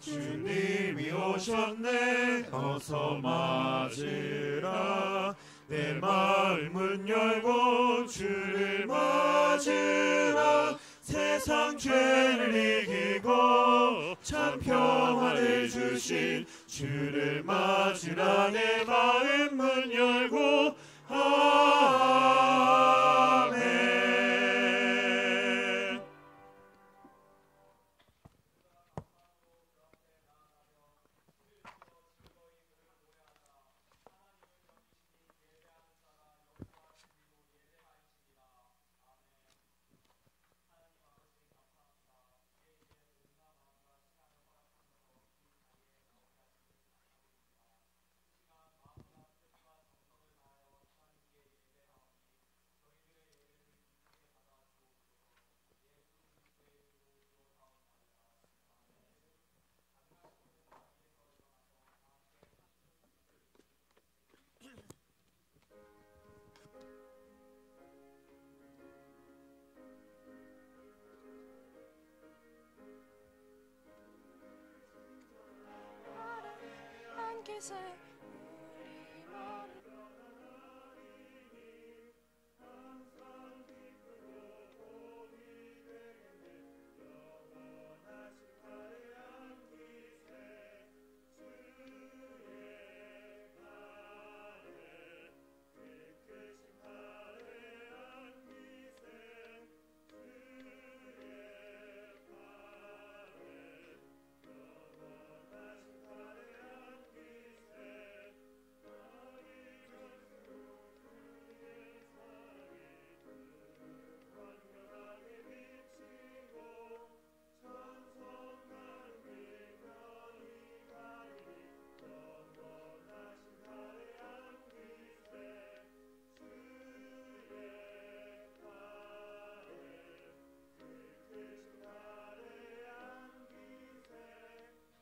주님이 오셨네 어서 맞으라. 내 마을 문 열고 주를 맞으라. 세상 죄를 이기고 참 평화를 주신 주를 맞으라. 내 마음 문 열고 아멘.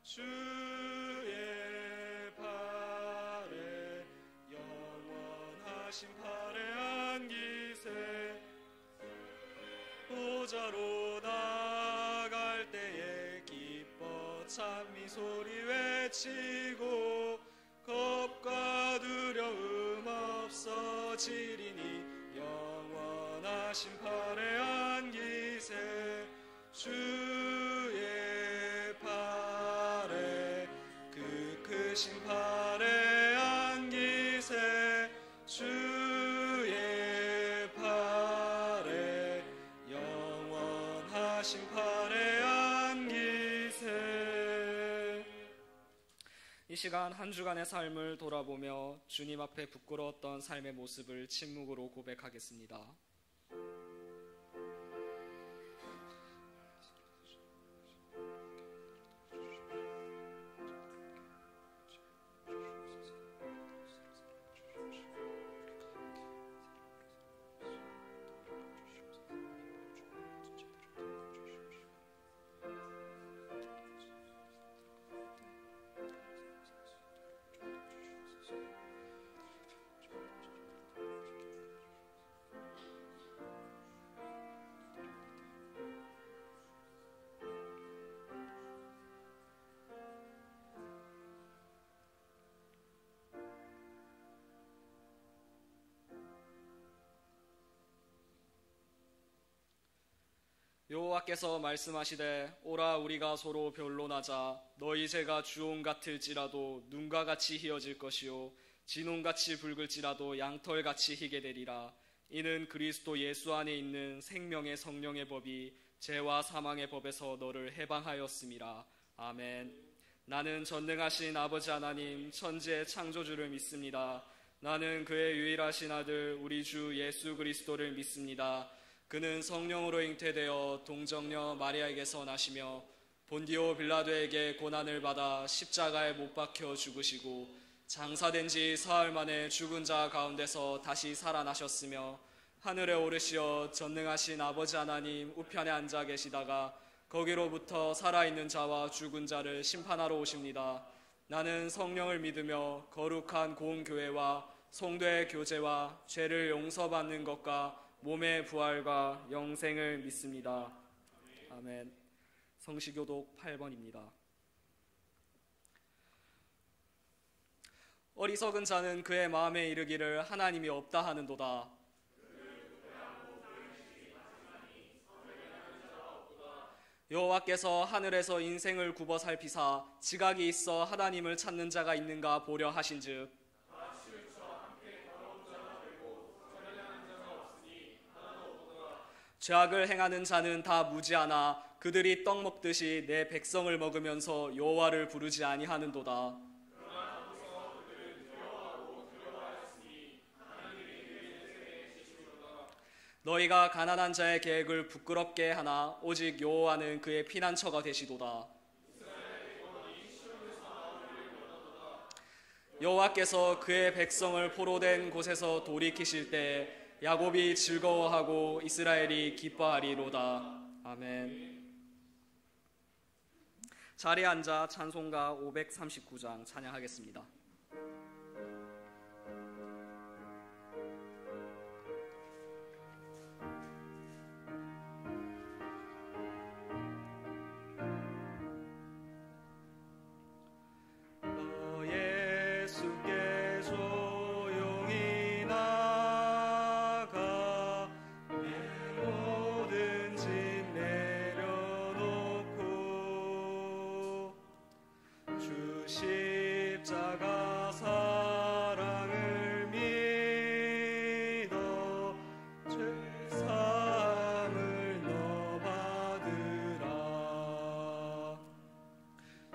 주의 팔에 영원하신 팔에 안기세. 보좌로 나갈 때에 기뻐 찬미 소리 외치고 겁과 두려움 없어지리니 영원하신 팔에 안기세. 주의 팔에 그 크신 팔에 안기세. 주의 팔에 영원하신 팔에 안기세. 이 시간 한 주간의 삶을 돌아보며 주님 앞에 부끄러웠던 삶의 모습을 침묵으로 고백하겠습니다. 여호와께서 말씀하시되 오라 우리가 서로 변론하자. 너희 죄가 주홍 같을지라도 눈과 같이 희어질 것이요 진홍같이 붉을지라도 양털같이 희게 되리라. 이는 그리스도 예수 안에 있는 생명의 성령의 법이 죄와 사망의 법에서 너를 해방하였음이라. 아멘. 나는 전능하신 아버지 하나님 천지의 창조주를 믿습니다. 나는 그의 유일하신 아들 우리 주 예수 그리스도를 믿습니다. 그는 성령으로 잉태되어 동정녀 마리아에게서 나시며 본디오 빌라도에게 고난을 받아 십자가에 못 박혀 죽으시고 장사된 지 사흘 만에 죽은 자 가운데서 다시 살아나셨으며 하늘에 오르시어 전능하신 아버지 하나님 우편에 앉아 계시다가 거기로부터 살아있는 자와 죽은 자를 심판하러 오십니다. 나는 성령을 믿으며 거룩한 공교회와 성도의 교제와 죄를 용서받는 것과 몸의 부활과 영생을 믿습니다. 아멘. 성시교독 8번입니다. 어리석은 자는 그의 마음에 이르기를 하나님이 없다 하는도다. 여호와께서 하늘에서 인생을 굽어 살피사 지각이 있어 하나님을 찾는 자가 있는가 보려 하신즉 죄악을 행하는 자는 다 무지하나 그들이 떡 먹듯이 내 백성을 먹으면서 여호와를 부르지 아니하는도다. 너희가 가난한 자의 계획을 부끄럽게 하나 오직 여호와는 그의 피난처가 되시도다. 여호와께서 그의 백성을 포로된 곳에서 돌이키실 때 야곱이 즐거워하고 이스라엘이 기뻐하리로다. 아멘. 자리에 앉아 찬송가 539장 찬양하겠습니다. 십자가 사랑을 믿어 죄사함을 너 받으라.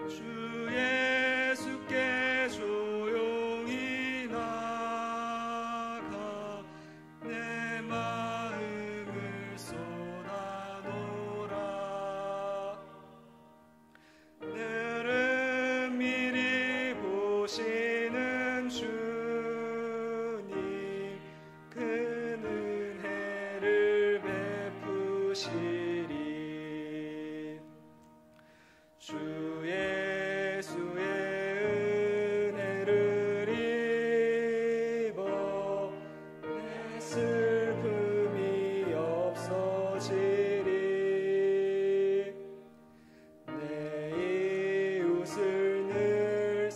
주 예수께 조용히 나가 내 마음을 쏟아놓으라. 늘은 미리 보시는 주님 그 은혜를 베푸시리. 주 예수의 은혜를 입어 내 슬픔이 없어지리. 내 이웃을 늘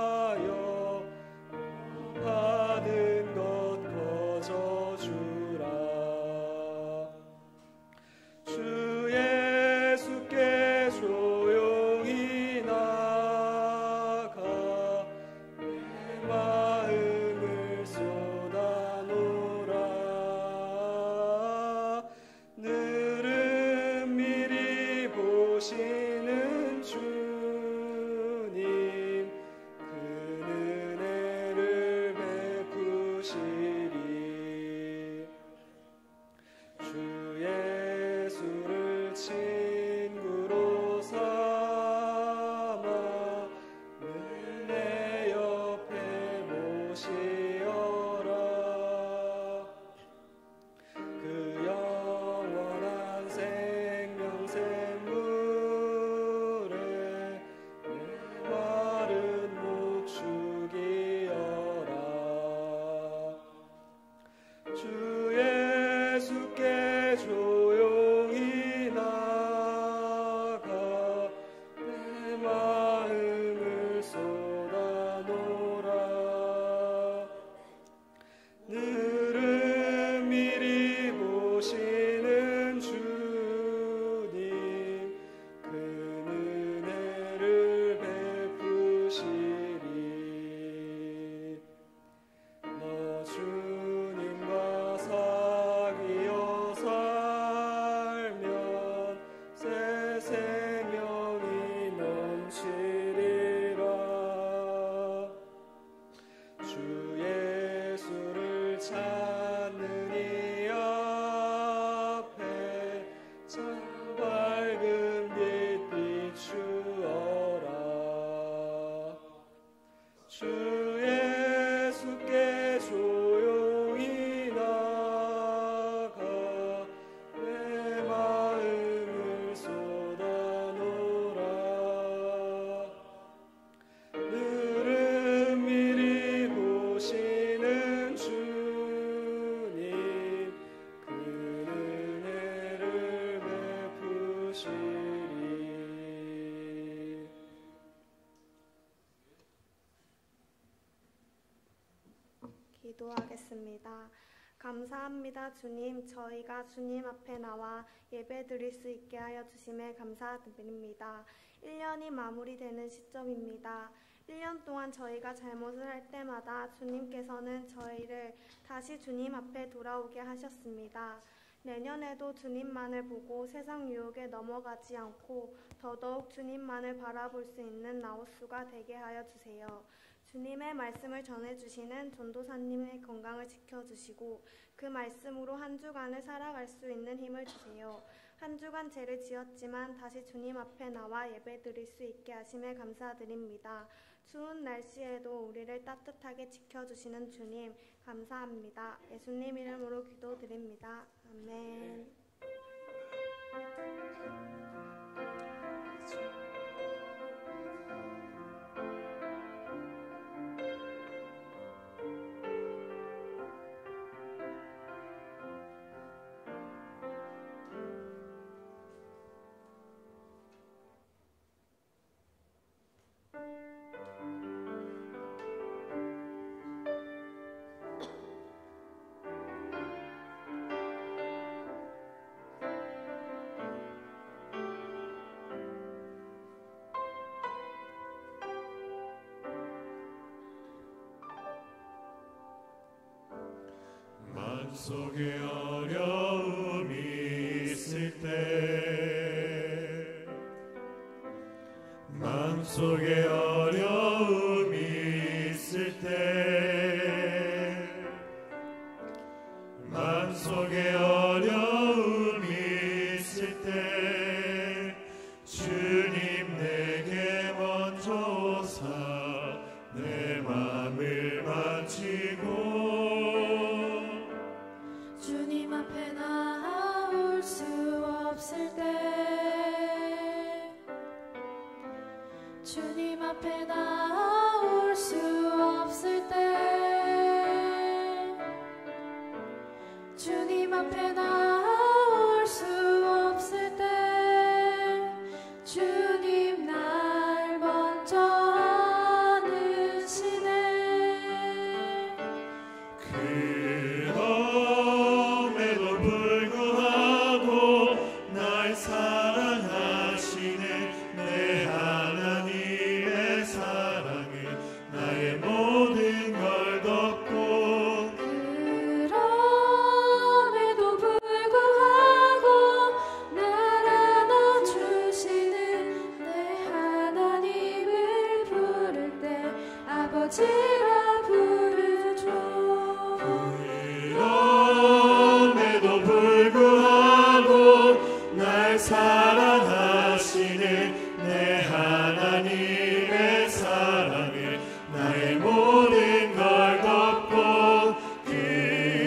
사랑하여 받은 것 거저주라. 주 예수께 조용히 나가 내 마음을 쏟아놓으라. 늘은 미리 보시는 주님 그 은혜를 베푸시리. 주 예수를 친구로 삼아 늘 내 옆에 모시어라. 그 영원한 생명 샘물에 내 마른 목 죽이어라. 주 예수께 조용히 나가 내 마음을 쏟아놓으라. 늘은 미리 보시는 주님 그 은혜를 베푸시리. 너 주님과 사귀어 기도하겠습니다. 감사합니다. 주님, 저희가 주님 앞에 나와 예배 드릴 수 있게 하여 주심에 감사드립니다. 1년이 마무리되는 시점입니다. 1년 동안 저희가 잘못을 할 때마다 주님께서는 저희를 다시 주님 앞에 돌아오게 하셨습니다. 내년에도 주님만을 보고 세상 유혹에 넘어가지 않고 더더욱 주님만을 바라볼 수 있는 나우수가 되게 하여 주세요. 주님의 말씀을 전해주시는 전도사님의 건강을 지켜주시고 그 말씀으로 한 주간을 살아갈 수 있는 힘을 주세요. 한 주간 죄를 지었지만 다시 주님 앞에 나와 예배 드릴 수 있게 하심에 감사드립니다. 추운 날씨에도 우리를 따뜻하게 지켜주시는 주님 감사합니다. 예수님 이름으로 기도드립니다. 아멘. 속에 어려움이 있을 때 마음속에 어려움이 있을 때 마음속에 어려움이 있을 때 주님 내게 먼저 오사 내 마음을 만지고 주님 앞에 나올 수 없을 때 주님 앞에 나올 수 없을 때 주님 앞에 나올 수 없을 때 주님 날 먼저 아시네. 그럼에도 불구하고 날 사랑하시네. 내 하나님의 사랑은 나의 모든 걸 덮고 그럼에도 불구하고 날 안아주시는 내 하나님을 부를 때 아버지라 부르죠. 그럼에도 불구하고 날 사랑하시는 내 하나님의 사랑을 나의 모든 걸 덮고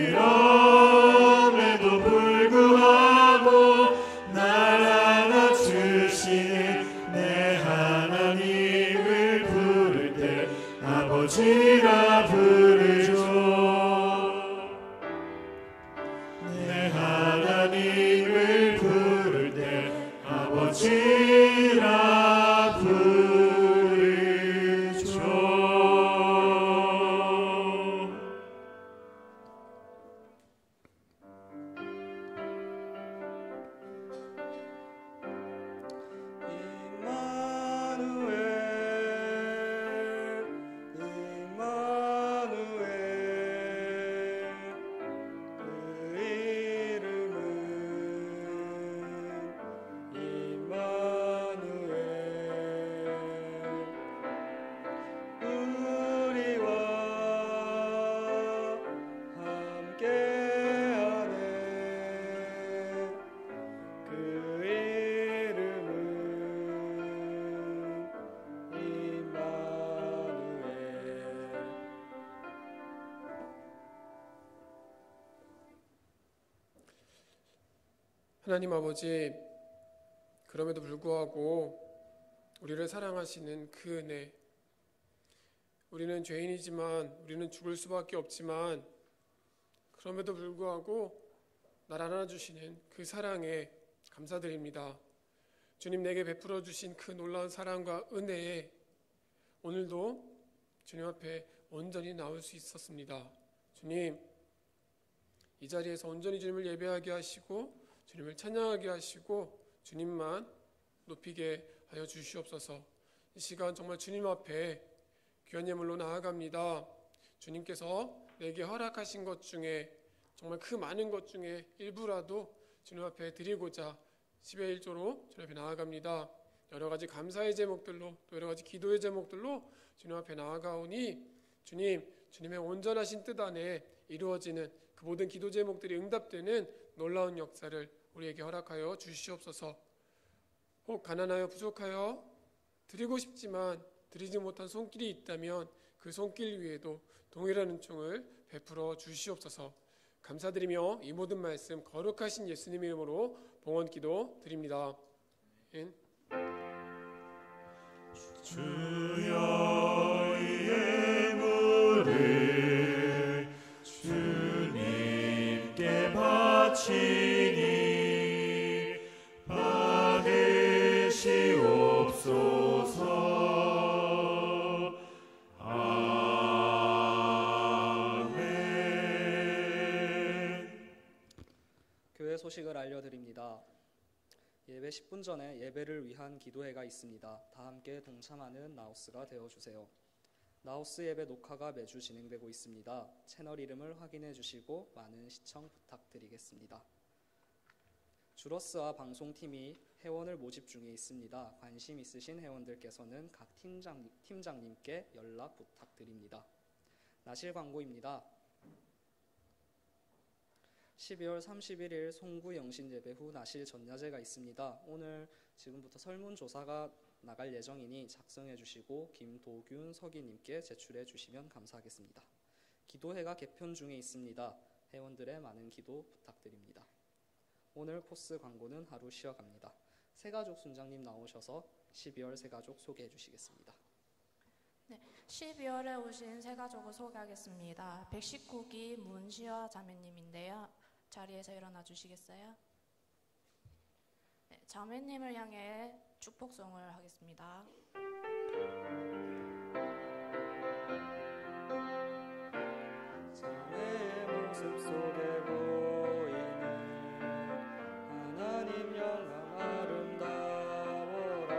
그럼에도 불구하고 날 안아주시는 내 하나님을 부를 때 아버지라 부르죠. 내 하나님을 부를 때 아버지라 부르죠. 하나님 아버지, 그럼에도 불구하고 우리를 사랑하시는 그 은혜, 우리는 죄인이지만 우리는 죽을 수밖에 없지만 그럼에도 불구하고 날 안아주시는 그 사랑에 감사드립니다. 주님 내게 베풀어 주신 그 놀라운 사랑과 은혜에 오늘도 주님 앞에 온전히 나올 수 있었습니다. 주님, 이 자리에서 온전히 주님을 예배하게 하시고 주님을 찬양하게 하시고 주님만 높이게 하여 주시옵소서. 이 시간 정말 주님 앞에 귀한 예물로 나아갑니다. 주님께서 내게 허락하신 것 중에 정말 그 많은 것 중에 일부라도 주님 앞에 드리고자 10의 1조로 주님 앞에 나아갑니다. 여러 가지 감사의 제목들로 또 여러 가지 기도의 제목들로 주님 앞에 나아가오니 주님의 온전하신 뜻 안에 이루어지는 그 모든 기도 제목들이 응답되는 놀라운 역사를 우리에게 허락하여 주시옵소서. 혹 가난하여 부족하여 드리고 싶지만 드리지 못한 손길이 있다면 그 손길 위에도 동일한 은총을 베풀어 주시옵소서. 감사드리며 이 모든 말씀 거룩하신 예수님의 이름으로 봉헌 기도 드립니다. 주여 이 예물을 주님께 바치니 받으시옵소서. 아멘. 교회 소식을 알려드립니다. 예배 10분 전에 예배를 위한 기도회가 있습니다. 다 함께 동참하는 나우스가 되어주세요. 나우스 예배 녹화가 매주 진행되고 있습니다. 채널 이름을 확인해 주시고 많은 시청 부탁드리겠습니다. 주러스와 방송팀이 회원을 모집 중에 있습니다. 관심 있으신 회원들께서는 각 팀장님께 연락 부탁드립니다. 나실 광고입니다. 12월 31일 송구 영신 예배 후 나실 전야제가 있습니다. 오늘 지금부터 설문조사가 나갈 예정이니 작성해 주시고 김도균 서기님께 제출해 주시면 감사하겠습니다. 기도회가 개편 중에 있습니다. 회원들의 많은 기도 부탁드립니다. 오늘 코스 광고는 하루 쉬어갑니다. 새가족 순장님 나오셔서 12월 새가족 소개해 주시겠습니다. 네, 12월에 오신 새가족을 소개하겠습니다. 119기 문시화 자매님인데요. 자리에서 일어나 주시겠어요? 네, 자매님을 향해 축복송을 하겠습니다. 자매의 모습 속에 보이는 하나님 영광 아름다워라.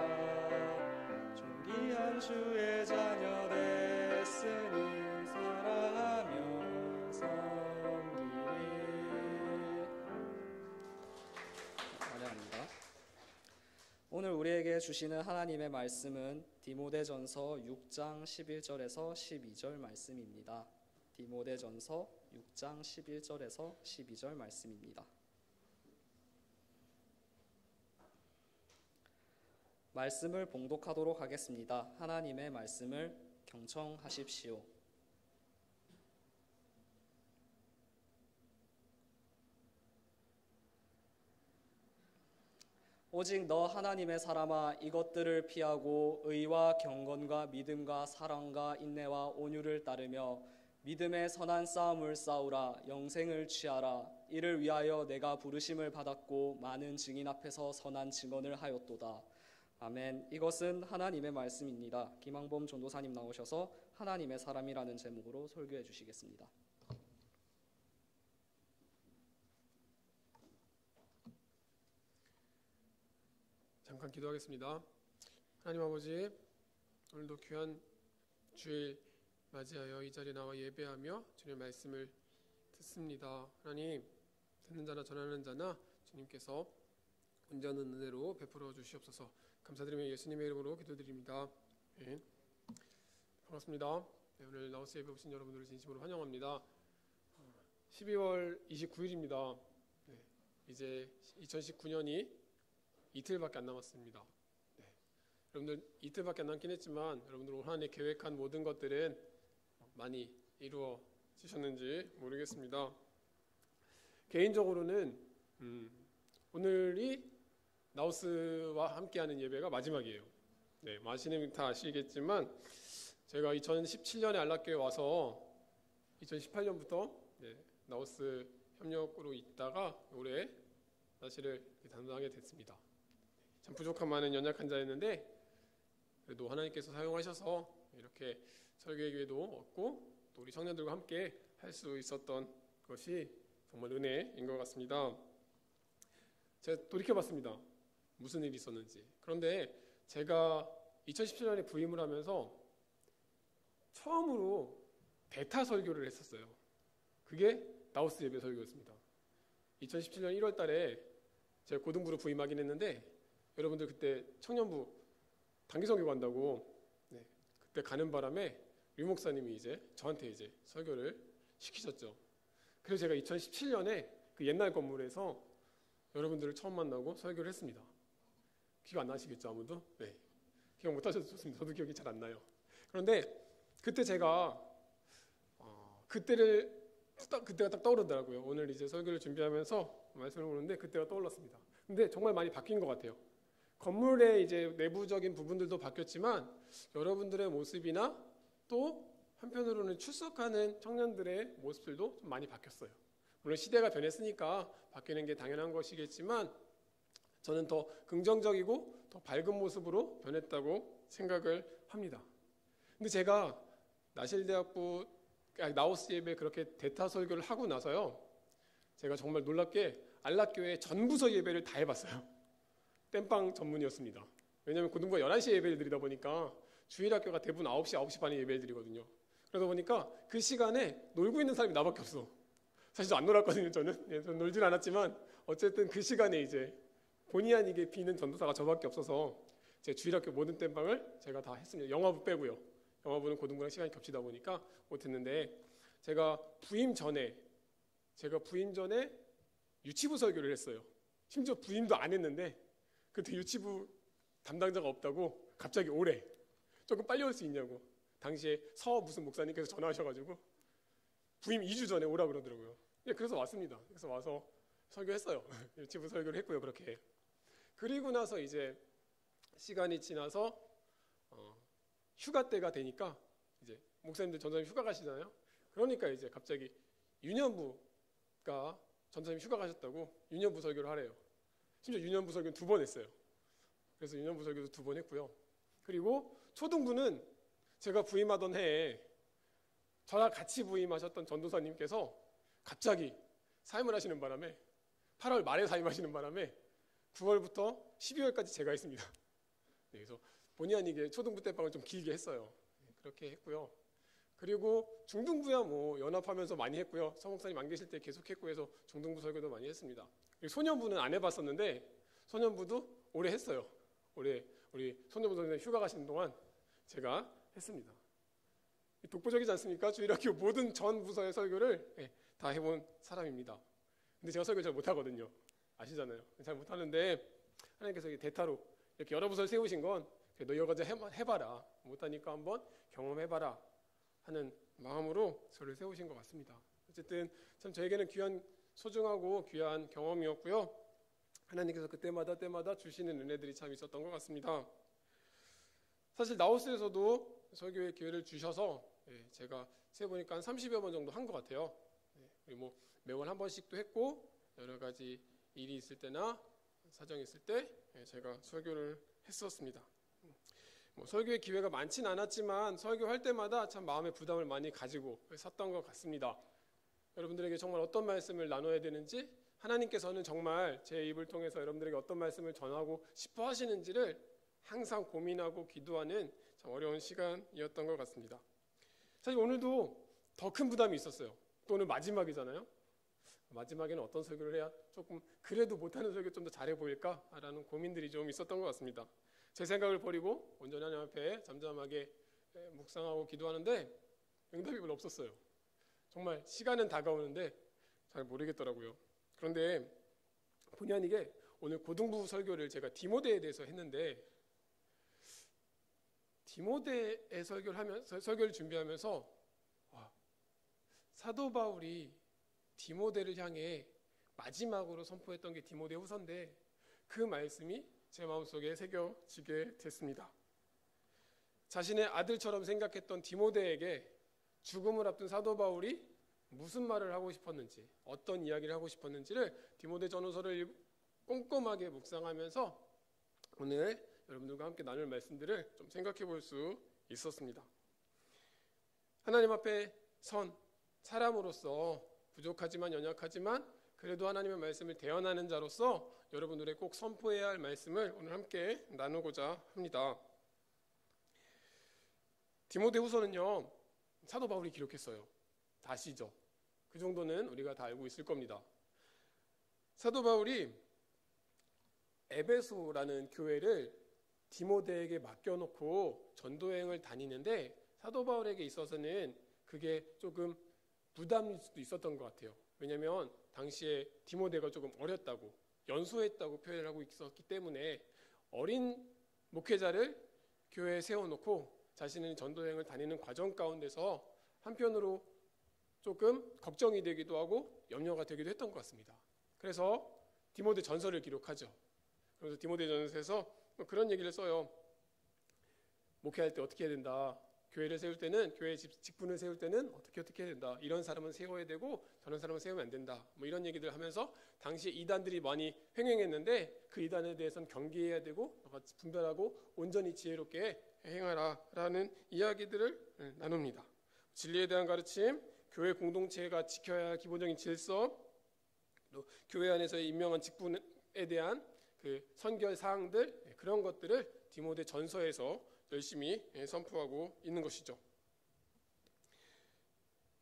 존귀한 주의 자녀 됐으니 사랑하며 섬기리. 찬양합니다. 오늘 우리에게 주시는 하나님의 말씀은 디모데전서 6장 11절에서 12절 말씀입니다. 디모데전서 6장 11절에서 12절 말씀입니다. 말씀을 봉독하도록 하겠습니다. 하나님의 말씀을 경청하십시오. 오직 너 하나님의 사람아, 이것들을 피하고 의와 경건과 믿음과 사랑과 인내와 온유를 따르며 믿음의 선한 싸움을 싸우라. 영생을 취하라. 이를 위하여 내가 부르심을 받았고 많은 증인 앞에서 선한 증언을 하였도다. 아멘. 이것은 하나님의 말씀입니다. 김항범 전도사님 나오셔서 하나님의 사람이라는 제목으로 설교해 주시겠습니다. 잠깐 기도하겠습니다. 하나님 아버지, 오늘도 귀한 주일 맞이하여 이 자리에 나와 예배하며 주님의 말씀을 듣습니다. 하나님, 듣는 자나 전하는 자나 주님께서 온전한 은혜로 베풀어 주시옵소서. 감사드리며 예수님의 이름으로 기도드립니다. 네. 반갑습니다. 네, 오늘 나우스 예배 오신 여러분들을 진심으로 환영합니다. 12월 29일입니다. 네, 이제 2019년이 이틀밖에 안 남았습니다. 네. 여러분들 이틀밖에 안 남긴 했지만 여러분들 올 한 해 계획한 모든 것들은 많이 이루어지셨는지 모르겠습니다. 개인적으로는 오늘이 나우스와 함께하는 예배가 마지막이에요. 네, 마시는 다 아시겠지만 제가 2017년에 안락교회 와서 2018년부터 나우스 협력으로 있다가 올해 나시를 담당하게 됐습니다. 참 부족한 많은 연약한 자였는데 그래도 하나님께서 사용하셔서 이렇게 설교의 기회도 얻고 또 우리 청년들과 함께 할 수 있었던 것이 정말 은혜인 것 같습니다. 제가 돌이켜봤습니다. 무슨 일이 있었는지. 그런데 제가 2017년에 부임을 하면서 처음으로 대타 설교를 했었어요. 그게 나우스 예배 설교였습니다. 2017년 1월 달에 제가 고등부로 부임하긴 했는데 여러분들 그때 청년부 단기선교 간다고 그때 가는 바람에 류 목사님이 이제 저한테 이제 설교를 시키셨죠. 그래서 제가 2017년에 그 옛날 건물에서 여러분들을 처음 만나고 설교를 했습니다. 기억 안 나시겠죠, 아무도? 네. 기억 못 하셔도 좋습니다. 저도 기억이 잘 안 나요. 그런데 그때 제가 그때가 딱 떠오르더라고요. 오늘 이제 설교를 준비하면서 말씀을 보는데 그때가 떠올랐습니다. 근데 정말 많이 바뀐 것 같아요. 건물의 이제 내부적인 부분들도 바뀌었지만 여러분들의 모습이나 또 한편으로는 출석하는 청년들의 모습들도 좀 많이 바뀌었어요. 물론 시대가 변했으니까 바뀌는 게 당연한 것이겠지만 저는 더 긍정적이고 더 밝은 모습으로 변했다고 생각을 합니다. 근데 제가 나실대학부 나우스 예배 그렇게 대타 설교를 하고 나서요, 제가 정말 놀랍게 안락교회 전부서 예배를 다 해봤어요. 땜빵 전문이었습니다. 왜냐하면 고등부가 11시에 예배를 드리다 보니까 주일학교가 대부분 9시, 9시 반에 예배를 드리거든요. 그러다 보니까 그 시간에 놀고 있는 사람이 나밖에 없어. 사실 안 놀았거든요, 저는. 저는 놀진 않았지만 어쨌든 그 시간에 이제 본의 아니게 비는 전도사가 저밖에 없어서 제 주일학교 모든 땜빵을 제가 다 했습니다. 영화부 빼고요. 영화부는 고등부랑 시간이 겹치다 보니까 못했는데 제가 부임 전에 유치부 설교를 했어요. 심지어 부임도 안 했는데 그때 유치부 담당자가 없다고 갑자기 오래 조금 빨리 올 수 있냐고 당시에 서 무슨 목사님께서 전화하셔가지고 부임 2주 전에 오라 그러더라고요. 그래서 왔습니다. 그래서 와서 설교했어요. 유치부 설교를 했고요. 그렇게 그리고 나서 이제 시간이 지나서 휴가 때가 되니까 이제 목사님들 전도사님 휴가 가시잖아요. 그러니까 이제 갑자기 유년부가 전도사님 휴가 가셨다고 유년부 설교를 하래요. 심지어 유년부 설교는 2번 했어요. 그래서 유년부 설교도 2번 했고요. 그리고 초등부는 제가 부임하던 해에 저랑 같이 부임하셨던 전도사님께서 갑자기 사임을 하시는 바람에 8월 말에 사임하시는 바람에 9월부터 12월까지 제가 했습니다. 그래서 본의 아니게 초등부 때방을 좀 길게 했어요. 그렇게 했고요. 그리고 중등부야 뭐 연합하면서 많이 했고요. 서목사님 안 계실 때 계속 했고 해서 중등부 설교도 많이 했습니다. 그리고 소년부는 안 해봤었는데 소년부도 오래 했어요. 올해 우리 소년부 선생님 휴가 가시는 동안 제가 했습니다. 독보적이지 않습니까? 주일학교 모든 전 부서의 설교를 다 해본 사람입니다. 근데 제가 설교 잘 못하거든요. 아시잖아요. 잘 못하는데 하나님께서 대타로 이렇게 여러 부서를 세우신 건 너 여러 가지 해봐라. 못하니까 한번 경험해봐라 하는 마음으로 저를 세우신 것 같습니다. 어쨌든 참 저에게는 귀한 소중하고 귀한 경험이었고요. 하나님께서 때마다 주시는 은혜들이 참 있었던 것 같습니다. 사실 나우스에서도 설교의 기회를 주셔서 제가 세보니까 한 30여 번 정도 한 것 같아요. 그리고 뭐 매월 한 번씩도 했고 여러 가지 일이 있을 때나 사정이 있을 때 제가 설교를 했었습니다. 뭐 설교의 기회가 많진 않았지만 설교할 때마다 참 마음의 부담을 많이 가지고 섰던 것 같습니다. 여러분들에게 정말 어떤 말씀을 나눠야 되는지 하나님께서는 정말 제 입을 통해서 여러분들에게 어떤 말씀을 전하고 싶어 하시는지를 항상 고민하고 기도하는 참 어려운 시간이었던 것 같습니다. 사실 오늘도 더 큰 부담이 있었어요. 또 오늘 마지막이잖아요. 마지막에는 어떤 설교를 해야 조금 그래도 못하는 설교 좀 더 잘해 보일까라는 고민들이 좀 있었던 것 같습니다. 제 생각을 버리고 온전히 하나님 앞에 잠잠하게 묵상하고 기도하는데 응답이 별로 없었어요. 정말 시간은 다가오는데 잘 모르겠더라고요. 그런데 본의 아니게 오늘 고등부 설교를 제가 디모데에 대해서 했는데 디모데의 설교를 준비하면서 사도 바울이 디모데를 향해 마지막으로 선포했던 게 디모데 후서인데 그 말씀이 제 마음속에 새겨지게 됐습니다. 자신의 아들처럼 생각했던 디모데에게 죽음을 앞둔 사도 바울이 무슨 말을 하고 싶었는지 어떤 이야기를 하고 싶었는지를 디모데 전후서를 꼼꼼하게 묵상하면서 오늘 여러분들과 함께 나눌 말씀들을 좀 생각해 볼 수 있었습니다. 하나님 앞에 선 사람으로서 부족하지만 연약하지만 그래도 하나님의 말씀을 대언하는 자로서 여러분들의 꼭 선포해야 할 말씀을 오늘 함께 나누고자 합니다. 디모데후서는요, 사도 바울이 기록했어요. 다 아시죠? 그 정도는 우리가 다 알고 있을 겁니다. 사도 바울이 에베소라는 교회를 디모데에게 맡겨놓고 전도여행을 다니는데 사도 바울에게 있어서는 그게 조금 부담일 수도 있었던 것 같아요. 왜냐하면 당시에 디모데가 조금 어렸다고, 연소했다고 표현을 하고 있었기 때문에 어린 목회자를 교회에 세워놓고 자신은 전도여행을 다니는 과정 가운데서 한편으로 조금 걱정이 되기도 하고 염려가 되기도 했던 것 같습니다. 그래서 디모데 전서를 기록하죠. 그래서 디모데 전서에서 그런 얘기를 써요. 목회할 때 어떻게 해야 된다. 교회를 세울 때는, 교회 직분을 세울 때는 어떻게 해야 된다. 이런 사람은 세워야 되고 저런 사람은 세우면 안 된다. 뭐 이런 얘기들 하면서 당시에 이단들이 많이 횡행했는데 그 이단에 대해서는 경계해야 되고 분별하고 온전히 지혜롭게 행하라 라는 이야기들을 나눕니다. 진리에 대한 가르침, 교회 공동체가 지켜야 할 기본적인 질서, 또 교회 안에서 임명한 직분에 대한 그 선결 사항들, 그런 것들을 디모데 전서에서 열심히 선포하고 있는 것이죠.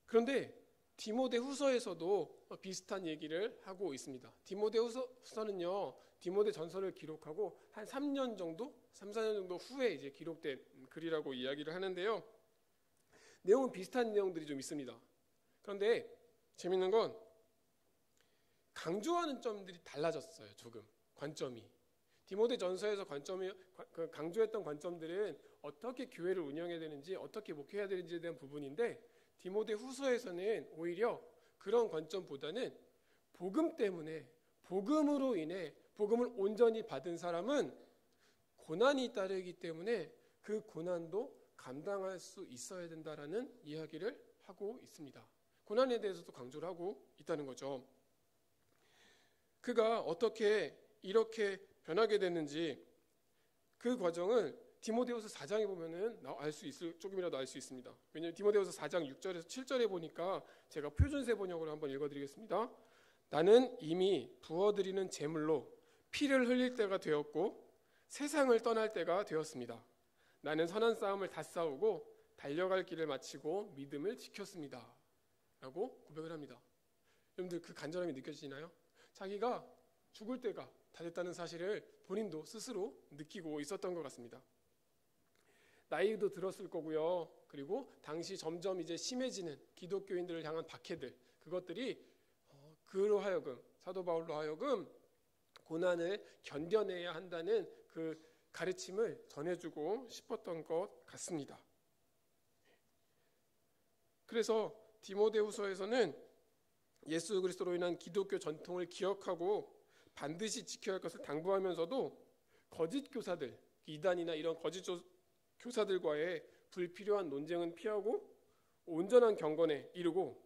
그런데 디모데 후서에서도 비슷한 얘기를 하고 있습니다. 디모데 후서는요, 디모데 전서를 기록하고 한 3년 정도, 3, 4년 정도 후에 이제 기록된 글이라고 이야기를 하는데요. 내용은 비슷한 내용들이 좀 있습니다. 그런데 재밌는 건 강조하는 점들이 달라졌어요. 조금 관점이. 디모데 전서에서 강조했던 관점들은 어떻게 교회를 운영해야 되는지, 어떻게 목회해야 되는지에 대한 부분인데 디모데 후서에서는 오히려 그런 관점보다는 복음 때문에, 복음으로 인해 복음을 온전히 받은 사람은 고난이 따르기 때문에 그 고난도 감당할 수 있어야 된다라는 이야기를 하고 있습니다. 고난에 대해서도 강조를 하고 있다는 거죠. 그가 어떻게 이렇게 변하게 됐는지 그 과정을 디모데후서 4장에 보면은 조금이라도 알 수 있습니다. 왜냐하면 디모데후서 4장 6절에서 7절에 보니까 제가 표준세 번역으로 한번 읽어드리겠습니다. 나는 이미 부어드리는 제물로 피를 흘릴 때가 되었고 세상을 떠날 때가 되었습니다. 나는 선한 싸움을 다 싸우고 달려갈 길을 마치고 믿음을 지켰습니다. 라고 고백을 합니다. 여러분들 그 간절함이 느껴지나요? 자기가 죽을 때가 다 됐다는 사실을 본인도 스스로 느끼고 있었던 것 같습니다. 나이도 들었을 거고요. 그리고 당시 점점 이제 심해지는 기독교인들을 향한 박해들, 그것들이 그로 하여금, 사도 바울로 하여금 고난을 견뎌내야 한다는 그 가르침을 전해주고 싶었던 것 같습니다. 그래서 디모데후서에서는 예수 그리스도로 인한 기독교 전통을 기억하고 반드시 지켜야 할 것을 당부하면서도 거짓 교사들, 이단이나 이런 거짓 교사들과의 불필요한 논쟁은 피하고 온전한 경건에 이르고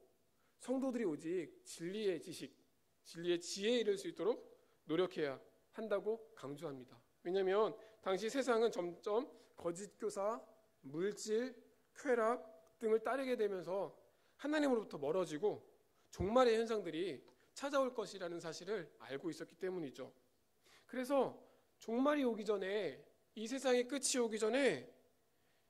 성도들이 오직 진리의 지식, 진리의 지혜에 이를 수 있도록 노력해야 한다고 강조합니다. 왜냐하면 당시 세상은 점점 거짓 교사, 물질, 쾌락 등을 따르게 되면서 하나님으로부터 멀어지고 종말의 현상들이 찾아올 것이라는 사실을 알고 있었기 때문이죠. 그래서 종말이 오기 전에, 이 세상의 끝이 오기 전에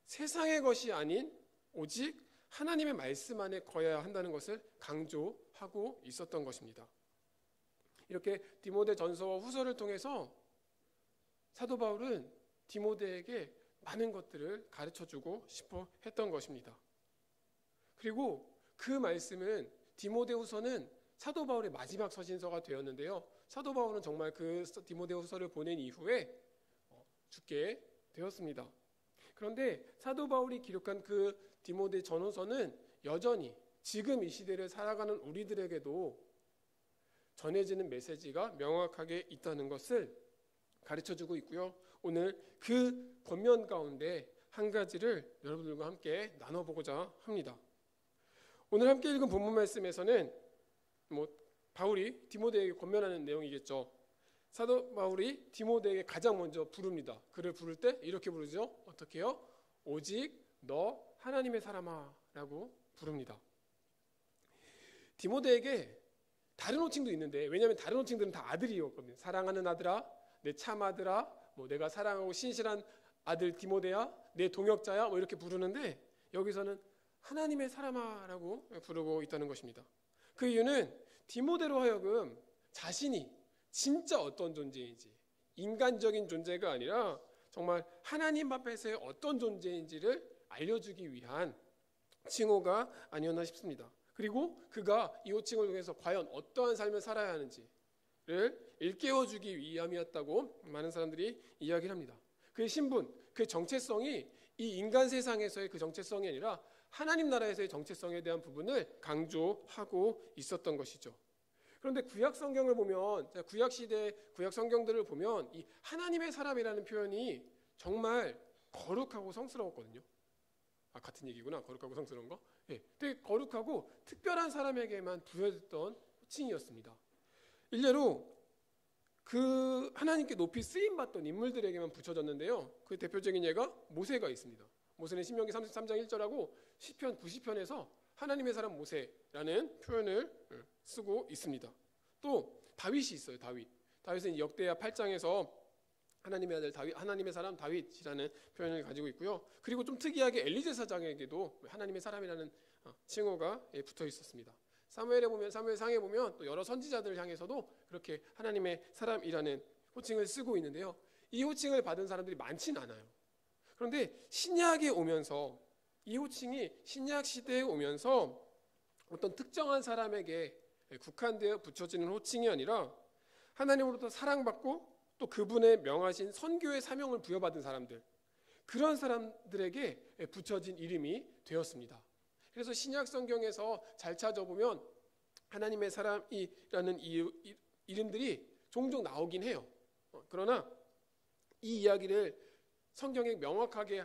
세상의 것이 아닌 오직 하나님의 말씀 안에 거해야 한다는 것을 강조하고 있었던 것입니다. 이렇게 디모데 전서와 후서를 통해서 사도 바울은 디모데에게 많은 것들을 가르쳐주고 싶어 했던 것입니다. 그리고 그 말씀은 디모데후서는 사도 바울의 마지막 서신서가 되었는데요. 사도 바울은 정말 그 디모데후서를 보낸 이후에 죽게 되었습니다. 그런데 사도 바울이 기록한 그 디모데 전후서는 여전히 지금 이 시대를 살아가는 우리들에게도 전해지는 메시지가 명확하게 있다는 것을 가르쳐주고 있고요. 오늘 그 권면 가운데 한 가지를 여러분들과 함께 나눠보고자 합니다. 오늘 함께 읽은 본문 말씀에서는 바울이 디모데에게 권면하는 내용이겠죠. 사도 바울이 디모데에게 가장 먼저 부릅니다. 그를 부를 때 이렇게 부르죠. 어떻게 해요? 오직 너 하나님의 사람아 라고 부릅니다. 디모데에게 다른 호칭도 있는데, 왜냐하면 다른 호칭들은 다 아들이었거든요. 사랑하는 아들아, 내 참 아들아, 뭐 내가 사랑하고 신실한 아들 디모데야, 내 동역자야, 뭐 이렇게 부르는데, 여기서는 하나님의 사람아라고 부르고 있다는 것입니다. 그 이유는 디모데로 하여금 자신이 진짜 어떤 존재인지, 인간적인 존재가 아니라 정말 하나님 앞에서의 어떤 존재인지를 알려주기 위한 칭호가 아니었나 싶습니다. 그리고 그가 이 호칭을 통해서 과연 어떠한 삶을 살아야 하는지를 일깨워주기 위함이었다고 많은 사람들이 이야기를 합니다. 그의 신분, 그의 정체성이 이 인간 세상에서의 그 정체성이 아니라 하나님 나라에서의 정체성에 대한 부분을 강조하고 있었던 것이죠. 그런데 구약 성경을 보면, 구약 시대 구약 성경들을 보면 이 하나님의 사람이라는 표현이 정말 거룩하고 성스러웠거든요. 같은 얘기구나. 거룩하고 성스러운 거. 예, 되게 거룩하고 특별한 사람에게만 부여졌던 호칭이었습니다. 일례로 그 하나님께 높이 쓰임받던 인물들에게만 붙여졌는데요. 그 대표적인 예가 모세가 있습니다. 모세는 신명기 33장 1절하고 시편 90편에서 하나님의 사람 모세라는 표현을 쓰고 있습니다. 또 다윗이 있어요. 다윗은 역대하 8장에서 하나님의 아들 다윗, 하나님의 사람 다윗이라는 표현을 가지고 있고요. 그리고 좀 특이하게 엘리제 사장에게도 하나님의 사람이라는 칭호가 붙어 있었습니다. 사무엘상에 보면 또 여러 선지자들을 향해서도 그렇게 하나님의 사람이라는 호칭을 쓰고 있는데요. 이 호칭을 받은 사람들이 많지는 않아요. 그런데 신약에 오면서, 이 호칭이 신약 시대에 오면서 어떤 특정한 사람에게 국한되어 붙여지는 호칭이 아니라 하나님으로부터 사랑받고 또 그분의 명하신 선교의 사명을 부여받은 사람들, 그런 사람들에게 붙여진 이름이 되었습니다. 그래서 신약 성경에서 잘 찾아보면 하나님의 사람이라는 이름들이 종종 나오긴 해요. 그러나 이 이야기를 성경에 명확하게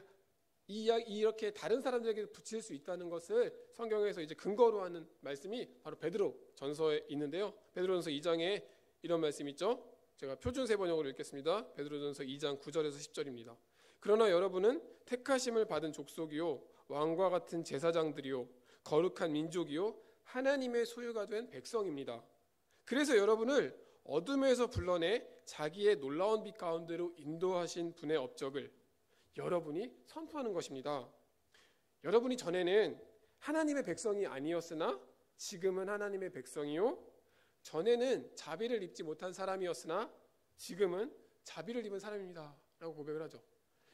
이렇게 다른 사람들에게 붙일 수 있다는 것을 성경에서 이제 근거로 하는 말씀이 바로 베드로 전서에 있는데요. 베드로전서 2장에 이런 말씀이 있죠. 제가 표준세 번역으로 읽겠습니다. 베드로전서 2장 9절에서 10절입니다. 그러나 여러분은 택하심을 받은 족속이요, 왕과 같은 제사장들이요, 거룩한 민족이요, 하나님의 소유가 된 백성입니다. 그래서 여러분을 어둠에서 불러내 자기의 놀라운 빛 가운데로 인도하신 분의 업적을 여러분이 선포하는 것입니다. 여러분이 전에는 하나님의 백성이 아니었으나 지금은 하나님의 백성이요, 전에는 자비를 입지 못한 사람이었으나 지금은 자비를 입은 사람입니다 라고 고백을 하죠.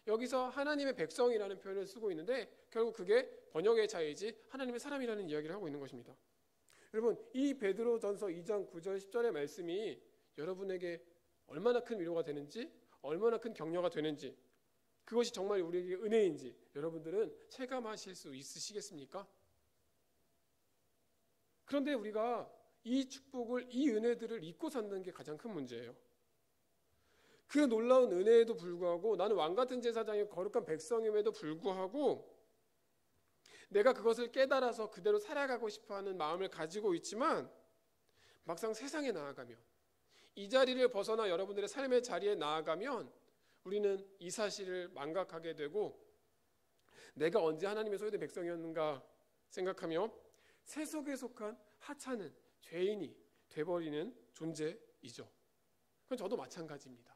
여기서 하나님의 백성이라는 표현을 쓰고 있는데 결국 그게 번역의 차이지 하나님의 사람이라는 이야기를 하고 있는 것입니다. 여러분, 이 베드로전서 2장 9절 10절의 말씀이 여러분에게 얼마나 큰 위로가 되는지, 얼마나 큰 격려가 되는지, 그것이 정말 우리에게 은혜인지 여러분들은 체감하실 수 있으시겠습니까? 그런데 우리가 이 축복을, 이 은혜들을 잊고 사는 게 가장 큰 문제예요. 그 놀라운 은혜에도 불구하고, 나는 왕같은 제사장이 거룩한 백성임에도 불구하고 내가 그것을 깨달아서 그대로 살아가고 싶어하는 마음을 가지고 있지만 막상 세상에 나아가면, 이 자리를 벗어나 여러분들의 삶의 자리에 나아가면 우리는 이 사실을 망각하게 되고 내가 언제 하나님의 소유된 백성이었는가 생각하며 세속에 속한 하찮은 죄인이 돼버리는 존재이죠. 그건 저도 마찬가지입니다.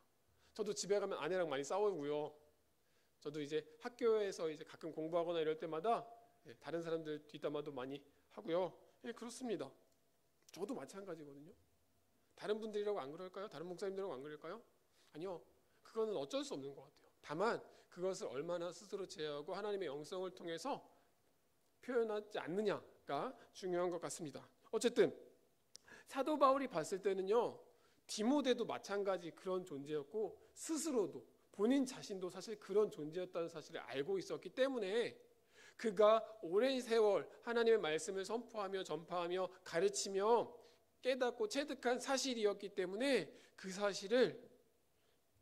저도 집에 가면 아내랑 많이 싸우고요. 저도 이제 학교에서 이제 가끔 공부하거나 이럴 때마다 다른 사람들 뒷담화도 많이 하고요. 예, 그렇습니다. 저도 마찬가지거든요. 다른 분들이라고 안 그럴까요? 다른 목사님들이라고 안 그럴까요? 아니요. 그거는 어쩔 수 없는 것 같아요. 다만 그것을 얼마나 스스로 제어하고 하나님의 영성을 통해서 표현하지 않느냐가 중요한 것 같습니다. 어쨌든 사도 바울이 봤을 때는요, 디모데도 마찬가지 그런 존재였고 스스로도 본인 자신도 사실 그런 존재였다는 사실을 알고 있었기 때문에 그가 오랜 세월 하나님의 말씀을 선포하며 전파하며 가르치며 깨닫고 체득한 사실이었기 때문에 그 사실을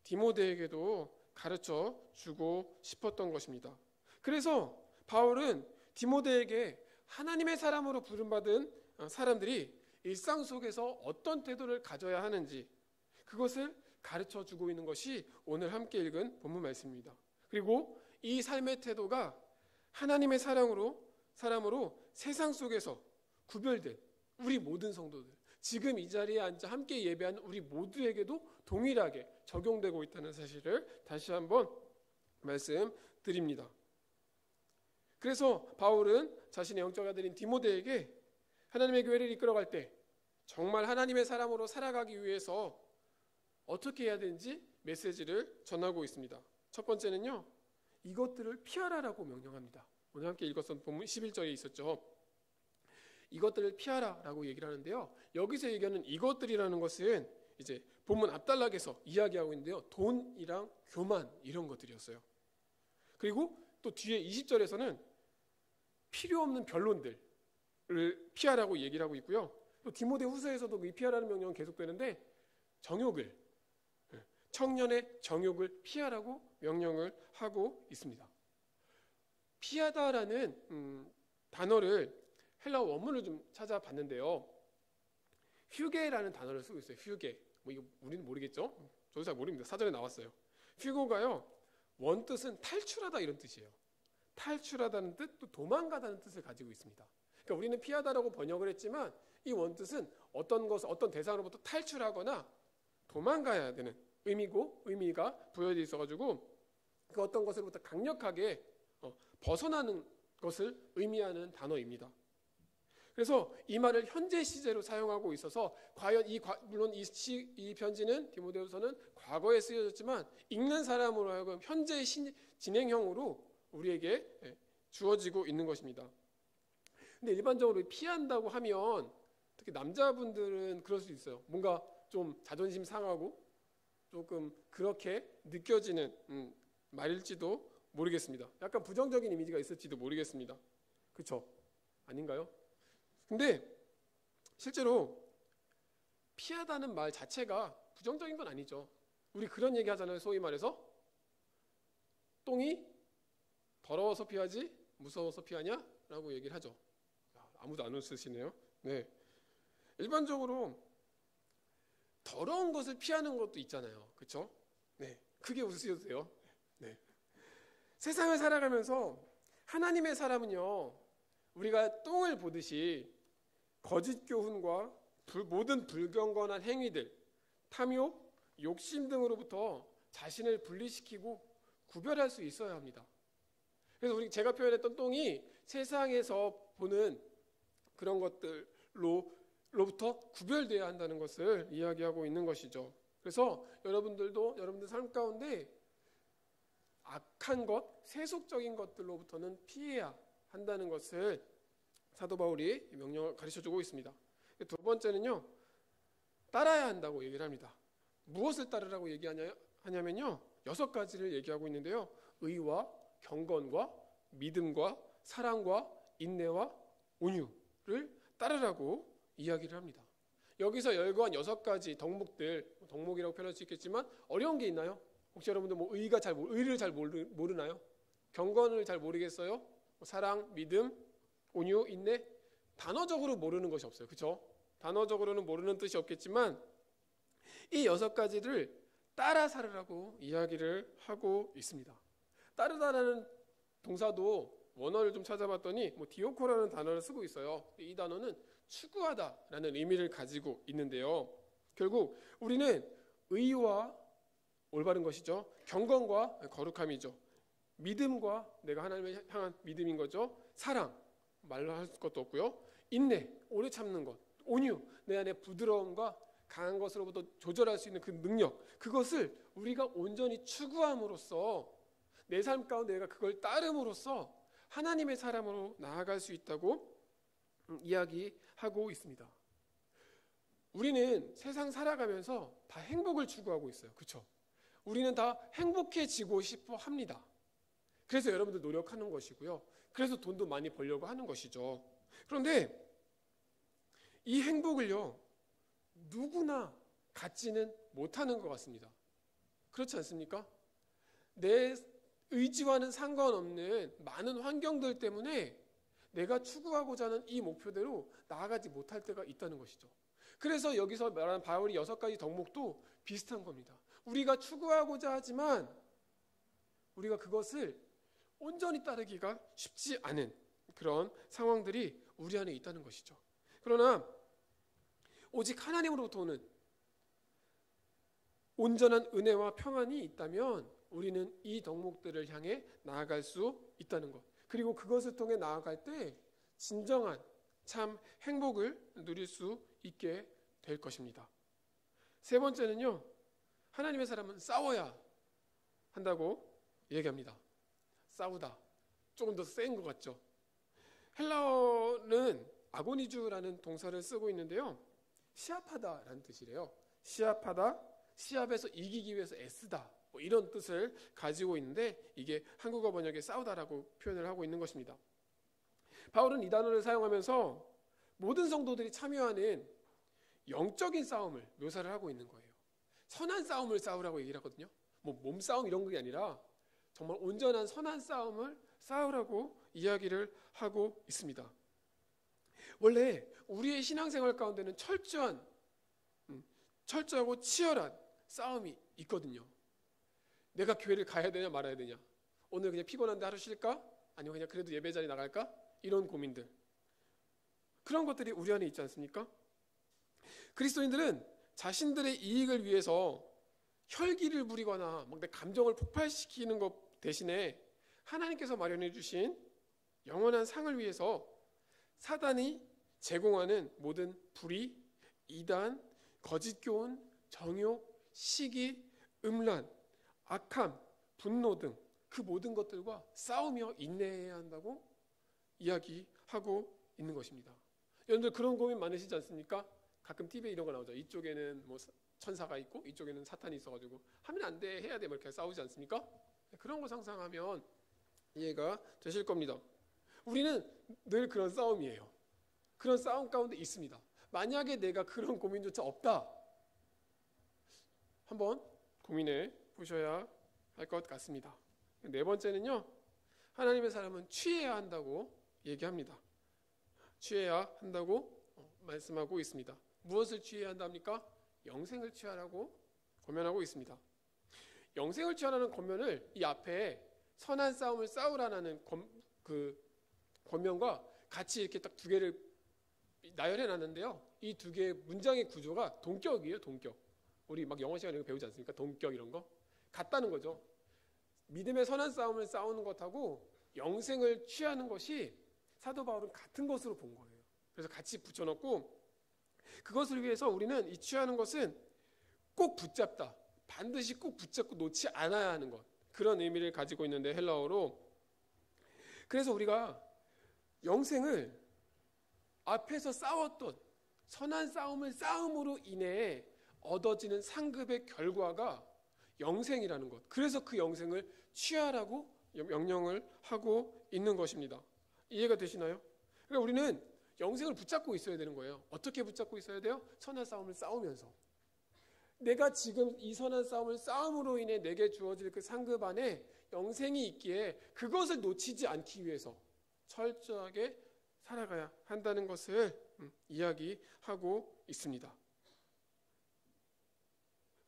디모데에게도 가르쳐 주고 싶었던 것입니다. 그래서 바울은 디모데에게 하나님의 사람으로 부름받은 사람들이 일상 속에서 어떤 태도를 가져야 하는지 그것을 가르쳐 주고 있는 것이 오늘 함께 읽은 본문 말씀입니다. 그리고 이 삶의 태도가 하나님의 사람으로 세상 속에서 구별된 우리 모든 성도들, 지금 이 자리에 앉아 함께 예배하는 우리 모두에게도 동일하게 적용되고 있다는 사실을 다시 한번 말씀드립니다. 그래서 바울은 자신의 영적 아들인 디모데에게 하나님의 교회를 이끌어갈 때 정말 하나님의 사람으로 살아가기 위해서 어떻게 해야 되는지 메시지를 전하고 있습니다. 첫 번째는요, 이것들을 피하라라고 명령합니다. 오늘 함께 읽었던 본문 11절에 있었죠. 이것들을 피하라라고 얘기를 하는데요. 여기서 얘기하는 이것들이라는 것은 이제 본문 앞단락에서 이야기하고 있는데요. 돈이랑 교만 이런 것들이었어요. 그리고 또 뒤에 20절에서는 필요 없는 변론들을 피하라고 얘기를 하고 있고요. 또 디모데 후서에서도 이 피하라는 명령은 계속되는데 정욕을, 청년의 정욕을 피하라고 명령을 하고 있습니다. 피하다라는 단어를 헬라 원문을 좀 찾아봤는데요. 휴게라는 단어를 쓰고 있어요. 휴게. 뭐 이거 우리는 모르겠죠? 저도 잘 모릅니다. 사전에 나왔어요. 휴고가요, 원뜻은 탈출하다 이런 뜻이에요. 탈출하다는 뜻, 또 도망가다는 뜻을 가지고 있습니다. 그러니까 우리는 피하다라고 번역을 했지만 이 원뜻은 어떤 대상으로부터 탈출하거나 도망가야 되는 의미가 부여되어 있어가지고 그 어떤 것으로부터 강력하게 벗어나는 것을 의미하는 단어입니다. 그래서 이 말을 현재 시제로 사용하고 있어서 과연 물론 이 편지는 디모데후서는 과거에 쓰여졌지만 읽는 사람으로 하여금 현재 진행형으로 우리에게 주어지고 있는 것입니다. 근데 일반적으로 피한다고 하면 특히 남자분들은 그럴 수 있어요. 뭔가 좀 자존심 상하고 조금 그렇게 느껴지는 말일지도 모르겠습니다. 약간 부정적인 이미지가 있을지도 모르겠습니다. 그렇죠? 아닌가요? 근데 실제로 피하다는 말 자체가 부정적인 건 아니죠. 우리 그런 얘기 하잖아요. 소위 말해서 똥이 더러워서 피하지 무서워서 피하냐? 라고 얘기를 하죠. 아무도 안 웃으시네요. 네. 일반적으로 더러운 것을 피하는 것도 있잖아요. 그렇죠? 네. 크게 웃으셔도 돼요. 네. 세상을 살아가면서 하나님의 사람은요, 우리가 똥을 보듯이 거짓 교훈과 모든 불경건한 행위들, 탐욕, 욕심 등으로부터 자신을 분리시키고 구별할 수 있어야 합니다. 그래서 제가 표현했던 똥이 세상에서 보는 그런 것들로부터 구별되어야 한다는 것을 이야기하고 있는 것이죠. 그래서 여러분들 삶 가운데 악한 것, 세속적인 것들로부터는 피해야 한다는 것을 사도 바울이 명령을 가르쳐주고 있습니다. 두 번째는요, 따라야 한다고 얘기를 합니다. 무엇을 따르라고 얘기하냐면요, 6가지를 얘기하고 있는데요. 의와 경건과 믿음과 사랑과 인내와 온유를 따르라고 이야기를 합니다. 여기서 열거한 6가지 덕목이라고 표현할 수 있겠지만 어려운 게 있나요? 혹시 여러분들 의를 잘 모르나요? 경건을 잘 모르겠어요? 사랑, 믿음, 온유, 인내? 단어적으로 모르는 것이 없어요. 그렇죠? 단어적으로는 모르는 뜻이 없겠지만 이 6가지를 따라 살으라고 이야기를 하고 있습니다. 따르다라는 동사도 원어를 좀 찾아봤더니 디오코라는 단어를 쓰고 있어요. 이 단어는 추구하다라는 의미를 가지고 있는데요. 결국 우리는 의와 올바른 것이죠. 경건과 거룩함이죠. 믿음과 내가 하나님을 향한 믿음인 거죠. 사랑, 말로 할 것도 없고요. 인내, 오래 참는 것. 온유, 내 안에 부드러움과 강한 것으로부터 조절할 수 있는 그 능력, 그것을 우리가 온전히 추구함으로써 내 삶 가운데 내가 그걸 따름으로써 하나님의 사람으로 나아갈 수 있다고 이야기하고 있습니다. 우리는 세상 살아가면서 다 행복을 추구하고 있어요. 그렇죠? 우리는 다 행복해지고 싶어 합니다. 그래서 여러분들 노력하는 것이고요. 그래서 돈도 많이 벌려고 하는 것이죠. 그런데 이 행복을요, 누구나 갖지는 못하는 것 같습니다. 그렇지 않습니까? 내 의지와는 상관없는 많은 환경들 때문에 내가 추구하고자 하는 이 목표대로 나아가지 못할 때가 있다는 것이죠. 그래서 여기서 말하는 바울이 6가지 덕목도 비슷한 겁니다. 우리가 추구하고자 하지만 우리가 그것을 온전히 따르기가 쉽지 않은 그런 상황들이 우리 안에 있다는 것이죠. 그러나 오직 하나님으로부터 오는 온전한 은혜와 평안이 있다면 우리는 이 덕목들을 향해 나아갈 수 있다는 것. 그리고 그것을 통해 나아갈 때 진정한 참 행복을 누릴 수 있게 될 것입니다. 세 번째는요, 하나님의 사람은 싸워야 한다고 얘기합니다. 싸우다. 조금 더 센 것 같죠? 헬라어는 아고니주라는 동사를 쓰고 있는데요. 시합하다라는 뜻이래요. 시합하다, 시합에서 이기기 위해서 애쓰다, 뭐 이런 뜻을 가지고 있는데 이게 한국어 번역에 싸우다라고 표현을 하고 있는 것입니다. 바울은 이 단어를 사용하면서 모든 성도들이 참여하는 영적인 싸움을 묘사를 하고 있는 거예요. 선한 싸움을 싸우라고 얘기를 하거든요. 뭐 몸싸움 이런 게 아니라 정말 온전한 선한 싸움을 싸우라고 이야기를 하고 있습니다. 원래 우리의 신앙생활 가운데는 철저하고 치열한 싸움이 있거든요. 내가 교회를 가야 되냐 말아야 되냐, 오늘 그냥 피곤한데 하루 쉴까, 아니면 그냥 그래도 예배 자리 나갈까, 이런 고민들, 그런 것들이 우리 안에 있지 않습니까? 그리스도인들은 자신들의 이익을 위해서 혈기를 부리거나 막 내 감정을 폭발시키는 것 대신에 하나님께서 마련해 주신 영원한 상을 위해서 사단이 제공하는 모든 불의, 이단, 거짓 교훈, 정욕, 시기, 음란, 악함, 분노 등 그 모든 것들과 싸우며 인내해야 한다고 이야기하고 있는 것입니다. 여러분들 그런 고민 많으시지 않습니까? 가끔 TV에 이런 거 나오죠. 이쪽에는 뭐 천사가 있고 이쪽에는 사탄이 있어가지고 하면 안 돼, 해야 돼, 뭐 이렇게 싸우지 않습니까? 그런 거 상상하면 이해가 되실 겁니다. 우리는 늘 그런 싸움이에요. 그런 싸움 가운데 있습니다. 만약에 내가 그런 고민조차 없다, 한번 고민해 보셔야 할 것 같습니다. 네 번째는요, 하나님의 사람은 취해야 한다고 얘기합니다. 취해야 한다고 말씀하고 있습니다. 무엇을 취해야 한답니까? 영생을 취하라고 권면하고 있습니다. 영생을 취하라는 권면을 이 앞에 선한 싸움을 싸우라는 그 권면과 같이 이렇게 딱 두 개를 나열해 놨는데요. 이 두 개의 문장의 구조가 동격이에요. 동격. 우리 막 영어 시간에 배우지 않습니까? 동격 이런 거 같다는 거죠. 믿음의 선한 싸움을 싸우는 것하고 영생을 취하는 것이 사도 바울은 같은 것으로 본 거예요. 그래서 같이 붙여놓고, 그것을 위해서 우리는 이 취하는 것은 꼭 붙잡다, 반드시 꼭 붙잡고 놓지 않아야 하는 것, 그런 의미를 가지고 있는데, 헬라어로. 그래서 우리가 영생을 앞에서 싸웠던 선한 싸움을 싸움으로 인해 얻어지는 상급의 결과가 영생이라는 것, 그래서 그 영생을 취하라고 명령을 하고 있는 것입니다. 이해가 되시나요? 그러니까 우리는 영생을 붙잡고 있어야 되는 거예요. 어떻게 붙잡고 있어야 돼요? 선한 싸움을 싸우면서. 내가 지금 이 선한 싸움을 싸움으로 인해 내게 주어질 그 상급 안에 영생이 있기에 그것을 놓치지 않기 위해서 철저하게 살아가야 한다는 것을 이야기하고 있습니다.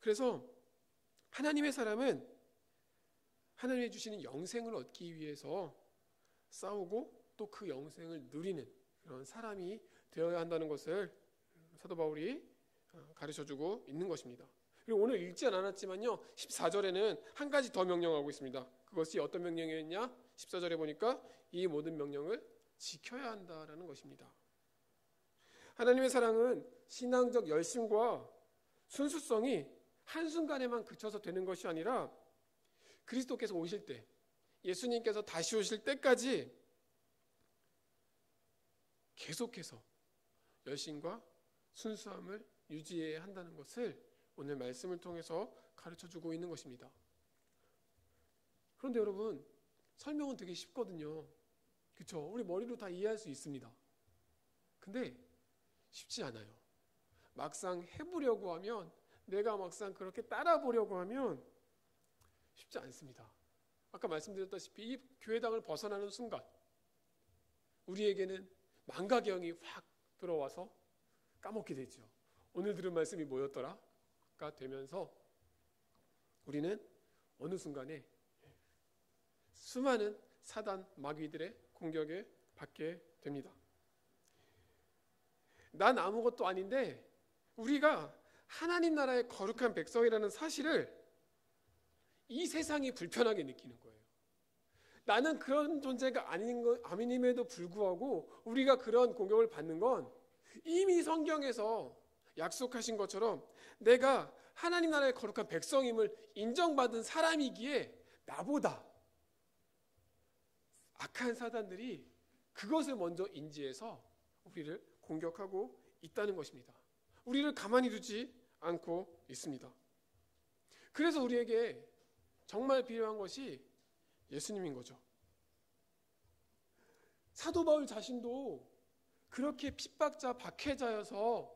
그래서 하나님의 사람은 하나님이 주시는 영생을 얻기 위해서 싸우고 또 그 영생을 누리는 그런 사람이 되어야 한다는 것을 사도 바울이 가르쳐주고 있는 것입니다. 그리고 오늘 읽지 않았지만요, 14절에는 한 가지 더 명령하고 있습니다. 그것이 어떤 명령이었냐? 14절에 보니까 이 모든 명령을 지켜야 한다라는 것입니다. 하나님의 사랑은 신앙적 열심과 순수성이 한순간에만 그쳐서 되는 것이 아니라 그리스도께서 오실 때, 예수님께서 다시 오실 때까지 계속해서 열심과 순수함을 유지해야 한다는 것을 오늘 말씀을 통해서 가르쳐주고 있는 것입니다. 그런데 여러분, 설명은 되게 쉽거든요. 그렇죠? 우리 머리로 다 이해할 수 있습니다. 근데 쉽지 않아요. 막상 해보려고 하면, 내가 막상 그렇게 따라 보려고 하면 쉽지 않습니다. 아까 말씀드렸다시피 이 교회당을 벗어나는 순간 우리에게는 망각경이 확 들어와서 까먹게 되죠. 오늘 들은 말씀이 뭐였더라? 가 되면서 우리는 어느 순간에 수많은 사단 마귀들의 공격에 받게 됩니다. 난 아무것도 아닌데 우리가 하나님 나라의 거룩한 백성이라는 사실을 이 세상이 불편하게 느끼는 거예요. 나는 그런 존재가 아님에도 불구하고 우리가 그런 공격을 받는 건 이미 성경에서 약속하신 것처럼 내가 하나님 나라의 거룩한 백성임을 인정받은 사람이기에 나보다 악한 사단들이 그것을 먼저 인지해서 우리를 공격하고 있다는 것입니다. 우리를 가만히 두지 않고 있습니다. 그래서 우리에게 정말 필요한 것이 예수님인 거죠. 사도 바울 자신도 그렇게 핍박자, 박해자여서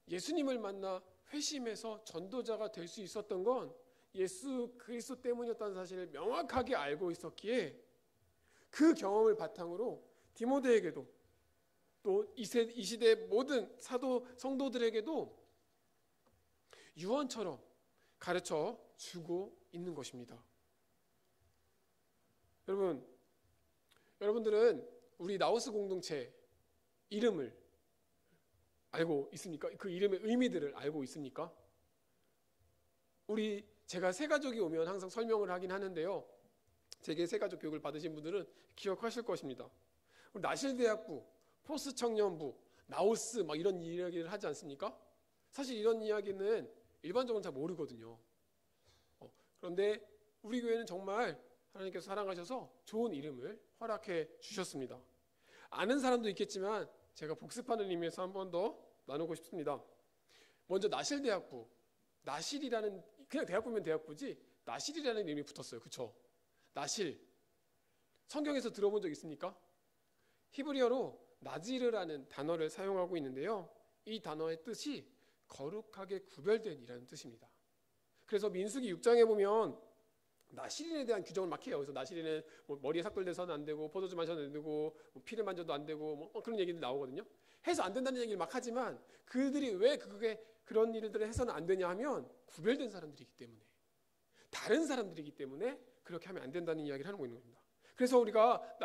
예수님을 만나 회심해서 전도자가 될 수 있었던 건 예수 그리스도 때문이었다는 사실을 명확하게 알고 있었기에 그 경험을 바탕으로 디모데에게도 또 이 시대 모든 사도 성도들에게도 유언처럼 가르쳐 주고 있는 것입니다. 여러분들은 우리 나우스 공동체 이름을 알고 있습니까? 그 이름의 의미들을 알고 있습니까? 제가 새가족이 오면 항상 설명을 하긴 하는데요. 제게 새가족 교육을 받으신 분들은 기억하실 것입니다. 나실대학부, 포스청년부, 나우스 막 이런 이야기를 하지 않습니까? 사실 이런 이야기는 일반적으로 잘 모르거든요. 그런데 우리 교회는 정말 하나님께서 사랑하셔서 좋은 이름을 허락해 주셨습니다. 아는 사람도 있겠지만 제가 복습하는 의미에서 한 번 더 나누고 싶습니다. 먼저 나실대학부, 나실이라는 그냥 대학부면 대학부지 나실이라는 이름이 붙었어요. 그렇죠? 나실. 성경에서 들어본 적 있습니까? 히브리어로 나지르라는 단어를 사용하고 있는데요. 이 단어의 뜻이 거룩하게 구별된이라는 뜻입니다. 그래서 민수기 6장에 보면 나실인에 대한 규정을 막 해요. 그래서 나실인은 뭐 머리에 삭돌대서는 안 되고 포도주 마셔도 안 되고 뭐 피를 만져도 안 되고 뭐 그런 얘기들 나오거든요. 해서 안 된다는 얘기를 막 하지만 그들이 왜 그런 일들을 해서는 안 되냐 하면 구별된 사람들이기 때문에 다른 사람들이기 때문에 그렇게 하면 안 된다는 이야기를 하는 겁니다. 그래서 우리가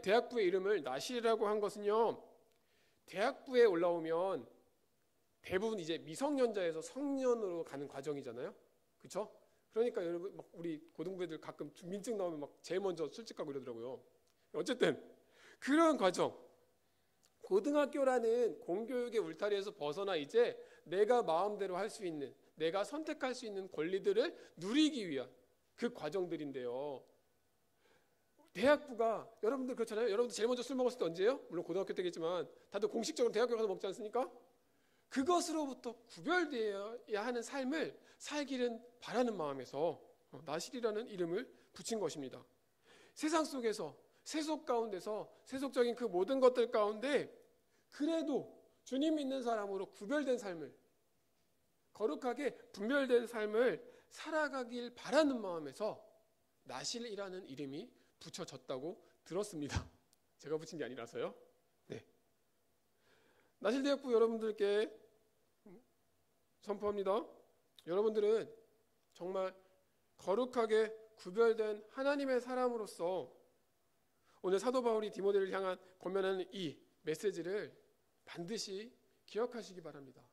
대학부의 이름을 나실이라고 한 것은요. 대학부에 올라오면 대부분 이제 미성년자에서 성년으로 가는 과정이잖아요. 그렇죠? 그러니까 여러분 우리 고등부애들 가끔 민증 나오면 막 제일 먼저 술집 가고 이러더라고요. 어쨌든 그런 과정, 고등학교라는 공교육의 울타리에서 벗어나 이제 내가 마음대로 할 수 있는, 내가 선택할 수 있는 권리들을 누리기 위한 그 과정들인데요. 대학부가 여러분들 그렇잖아요. 여러분들 제일 먼저 술 먹었을 때 언제예요? 물론 고등학교 때겠지만 다들 공식적으로 대학교 가서 먹지 않습니까? 그것으로부터 구별되어야 하는 삶을 살기를 바라는 마음에서 나실이라는 이름을 붙인 것입니다. 세상 속에서 세속 가운데서 세속적인 그 모든 것들 가운데 그래도 주님 믿는 사람으로 구별된 삶을, 거룩하게 분별된 삶을 살아가길 바라는 마음에서 나실이라는 이름이 붙여졌다고 들었습니다. 제가 붙인 게 아니라서요. 네. 나실대학부 여러분들께 선포합니다. 여러분들은 정말 거룩하게 구별된 하나님의 사람으로서 오늘 사도 바울이 디모데를 향한 권면하는 이 메시지를 반드시 기억하시기 바랍니다.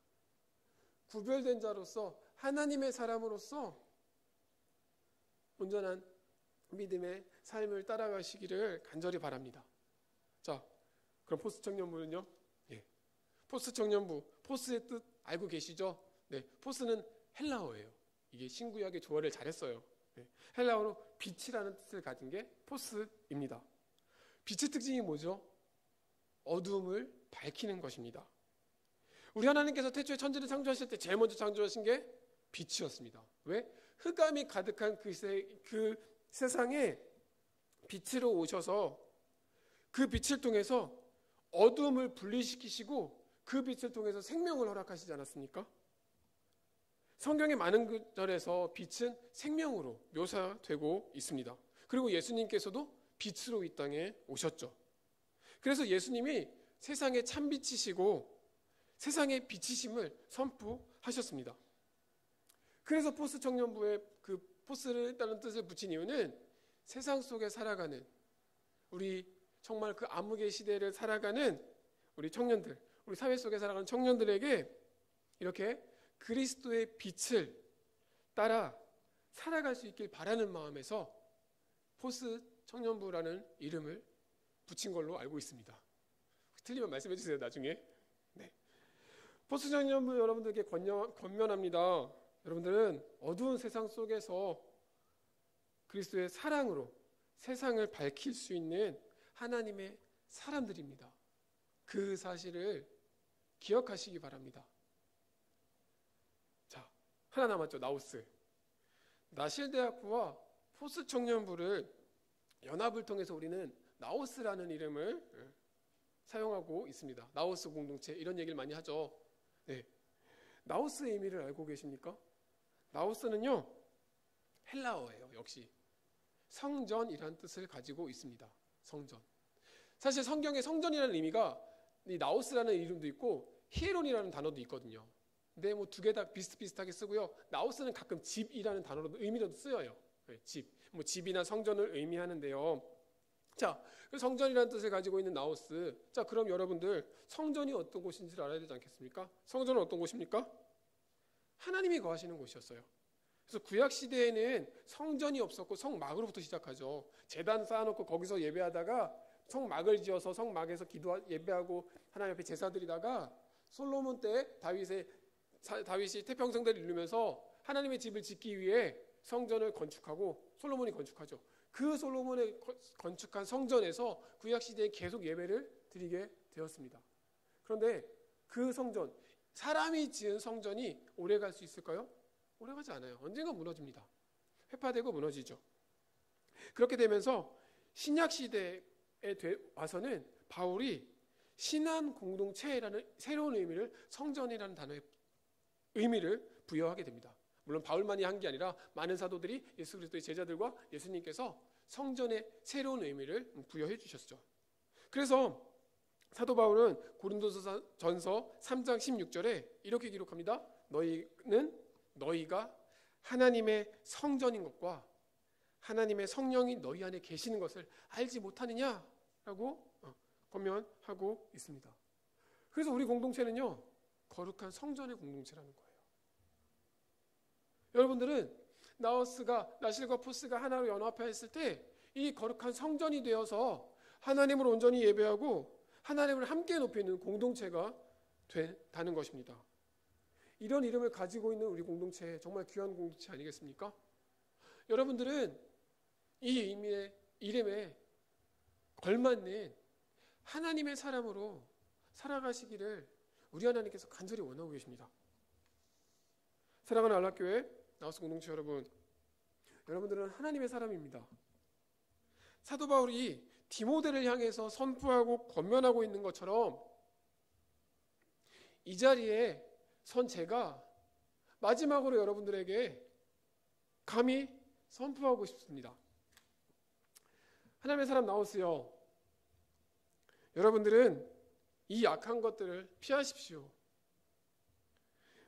구별된 자로서 하나님의 사람으로서 온전한 믿음의 삶을 따라가시기를 간절히 바랍니다. 자, 그럼 포스 청년부는요? 예. 포스 청년부, 포스의 뜻 알고 계시죠? 네, 포스는 헬라어예요. 이게 신구약의 조화를 잘했어요. 네, 헬라어로 빛이라는 뜻을 가진 게 포스입니다. 빛의 특징이 뭐죠? 어둠을 밝히는 것입니다. 우리 하나님께서 태초에 천지를 창조하실 때 제일 먼저 창조하신 게 빛이었습니다. 왜? 흑암이 가득한 그 세상에 빛으로 오셔서 그 빛을 통해서 어둠을 분리시키시고 그 빛을 통해서 생명을 허락하시지 않았습니까? 성경의 많은 구절에서 빛은 생명으로 묘사되고 있습니다. 그리고 예수님께서도 빛으로 이 땅에 오셨죠. 그래서 예수님이 세상의 참빛이시고 세상의 빛이심을 선포하셨습니다. 그래서 포스 청년부에 그 포스를 따른 뜻을 붙인 이유는 세상 속에 살아가는 우리 정말 그 암흑의 시대를 살아가는 우리 청년들, 우리 사회 속에 살아가는 청년들에게 이렇게 그리스도의 빛을 따라 살아갈 수 있길 바라는 마음에서 포스 청년부라는 이름을 붙인 걸로 알고 있습니다. 틀리면 말씀해 주세요, 나중에. 네. 포스 청년부 여러분들께 권면합니다. 여러분들은 어두운 세상 속에서 그리스도의 사랑으로 세상을 밝힐 수 있는 하나님의 사람들입니다. 그 사실을 기억하시기 바랍니다. 자, 하나 남았죠. 나우스. 나실대학부와 포스 청년부를 연합을 통해서 우리는 나우스라는 이름을 사용하고 있습니다. 나우스 공동체, 이런 얘기를 많이 하죠. 네. 나우스의 의미를 알고 계십니까? 나우스는요, 헬라어예요. 역시 성전이라는 뜻을 가지고 있습니다. 성전. 사실 성경에 성전이라는 의미가 이 나우스라는 이름도 있고 히에론이라는 단어도 있거든요. 근데 뭐 두 개 다 비슷비슷하게 쓰고요. 나우스는 가끔 집이라는 단어로 의미로도 쓰여요. 네, 집. 뭐 집이나 성전을 의미하는데요. 자, 성전이라는 뜻을 가지고 있는 나우스. 자, 그럼 여러분들 성전이 어떤 곳인지를 알아야 되지 않겠습니까? 성전은 어떤 곳입니까? 하나님이 거하시는 곳이었어요. 그래서 구약 시대에는 성전이 없었고 성막으로부터 시작하죠. 제단 쌓아놓고 거기서 예배하다가 성막을 지어서 성막에서 예배하고 하나님 앞에 제사 드리다가 솔로몬 때 다윗이 태평성대를 이루면서 하나님의 집을 짓기 위해 성전을 건축하고 솔로몬이 건축하죠. 그 솔로몬이 건축한 성전에서 구약 시대에 계속 예배를 드리게 되었습니다. 그런데 그 성전, 사람이 지은 성전이 오래 갈 수 있을까요? 오래 가지 않아요. 언젠가 무너집니다. 회파되고 무너지죠. 그렇게 되면서 신약 시대에 와서는 바울이 신한 공동체라는 새로운 의미를 성전이라는 단어의 의미를 부여하게 됩니다. 물론 바울만이 한 게 아니라 많은 사도들이 예수 그리스도의 제자들과 예수님께서 성전의 새로운 의미를 부여해 주셨죠. 그래서 사도 바울은 고린도전서 3장 16절에 이렇게 기록합니다. 너희가 하나님의 성전인 것과 하나님의 성령이 너희 안에 계시는 것을 알지 못하느냐라고 권면하고 있습니다. 그래서 우리 공동체는요, 거룩한 성전의 공동체라는 거예요. 여러분들은 나실과 포스가 하나로 연합했을 때 이 거룩한 성전이 되어서 하나님을 온전히 예배하고 하나님을 함께 높이는 공동체가 된다는 것입니다. 이런 이름을 가지고 있는 우리 공동체, 정말 귀한 공동체 아니겠습니까? 여러분들은 이 이름에 걸맞는 하나님의 사람으로 살아가시기를 우리 하나님께서 간절히 원하고 계십니다. 사랑하는 안락교회 나우스 공동체 여러분, 여러분들은 하나님의 사람입니다. 사도 바울이 디모데를 향해서 선포하고 권면하고 있는 것처럼 이 자리에 선 제가 마지막으로 여러분들에게 감히 선포하고 싶습니다. 하나님의 사람 나우스요, 여러분들은 이 악한 것들을 피하십시오.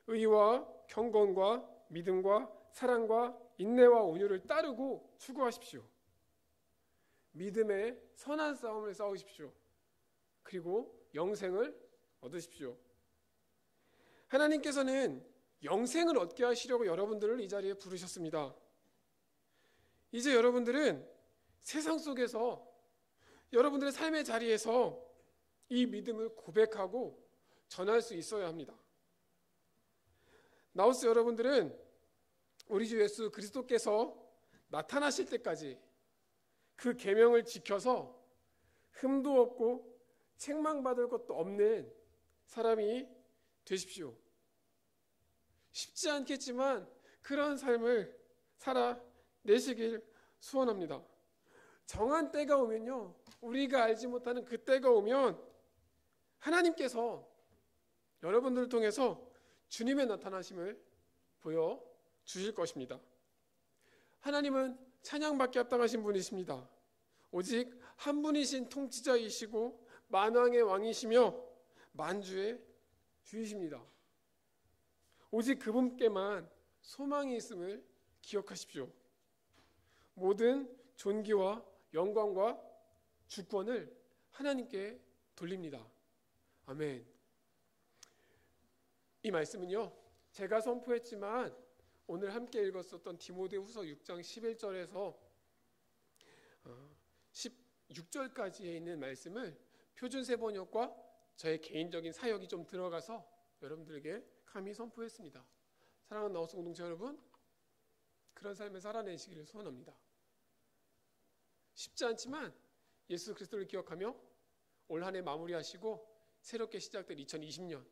의와 경건과 믿음과 사랑과 인내와 온유를 따르고 추구하십시오. 믿음의 선한 싸움을 싸우십시오. 그리고 영생을 얻으십시오. 하나님께서는 영생을 얻게 하시려고 여러분들을 이 자리에 부르셨습니다. 이제 여러분들은 세상 속에서 여러분들의 삶의 자리에서 이 믿음을 고백하고 전할 수 있어야 합니다. 나우스 여러분들은 우리 주 예수 그리스도께서 나타나실 때까지 그 계명을 지켜서 흠도 없고 책망받을 것도 없는 사람이 되십시오. 쉽지 않겠지만 그런 삶을 살아내시길 소원합니다. 정한 때가 오면요, 우리가 알지 못하는 그 때가 오면 하나님께서 여러분들을 통해서 주님의 나타나심을 보여주실 것입니다. 하나님은 찬양받기 합당하신 분이십니다. 오직 한 분이신 통치자이시고 만왕의 왕이시며 만주의 주이십니다. 오직 그분께만 소망이 있음을 기억하십시오. 모든 존귀와 영광과 주권을 하나님께 돌립니다. 아멘. 이 말씀은요, 제가 선포했지만 오늘 함께 읽었었던 디모데후서 6장 11절에서 16절까지에 있는 말씀을 표준세 번역과 저의 개인적인 사역이 좀 들어가서 여러분들에게 감히 선포했습니다. 사랑하는 나우스 공동체 여러분, 그런 삶을 살아내시기를 소원합니다. 쉽지 않지만 예수 그리스도를 기억하며 올 한 해 마무리하시고 새롭게 시작될 2020년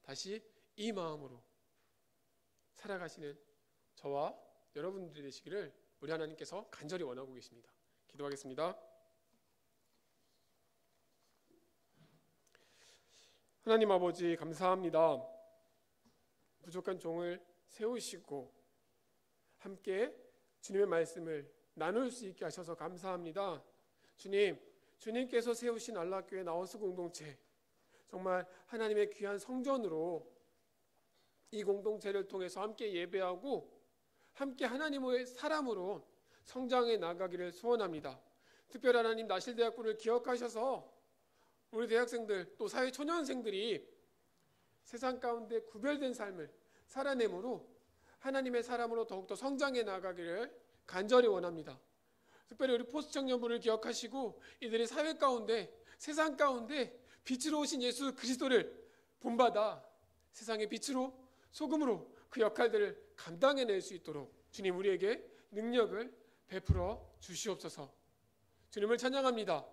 다시 이 마음으로 살아가시는 저와 여러분들이 되시기를 우리 하나님께서 간절히 원하고 계십니다. 기도하겠습니다. 하나님 아버지, 감사합니다. 부족한 종을 세우시고 함께 주님의 말씀을 나눌 수 있게 하셔서 감사합니다. 주님께서 세우신 안락교회 나우스 공동체, 정말 하나님의 귀한 성전으로 이 공동체를 통해서 함께 예배하고 함께 하나님의 사람으로 성장해 나가기를 소원합니다. 특별히 하나님 나실대학부를 기억하셔서 우리 대학생들 또 사회초년생들이 세상 가운데 구별된 삶을 살아내므로 하나님의 사람으로 더욱더 성장해 나가기를 간절히 원합니다. 특별히 우리 포스청년부를 기억하시고 이들이 사회 가운데, 세상 가운데 빛으로 오신 예수 그리스도를 본받아 세상의 빛으로 소금으로 그 역할들을 감당해낼 수 있도록 주님 우리에게 능력을 베풀어 주시옵소서. 주님을 찬양합니다.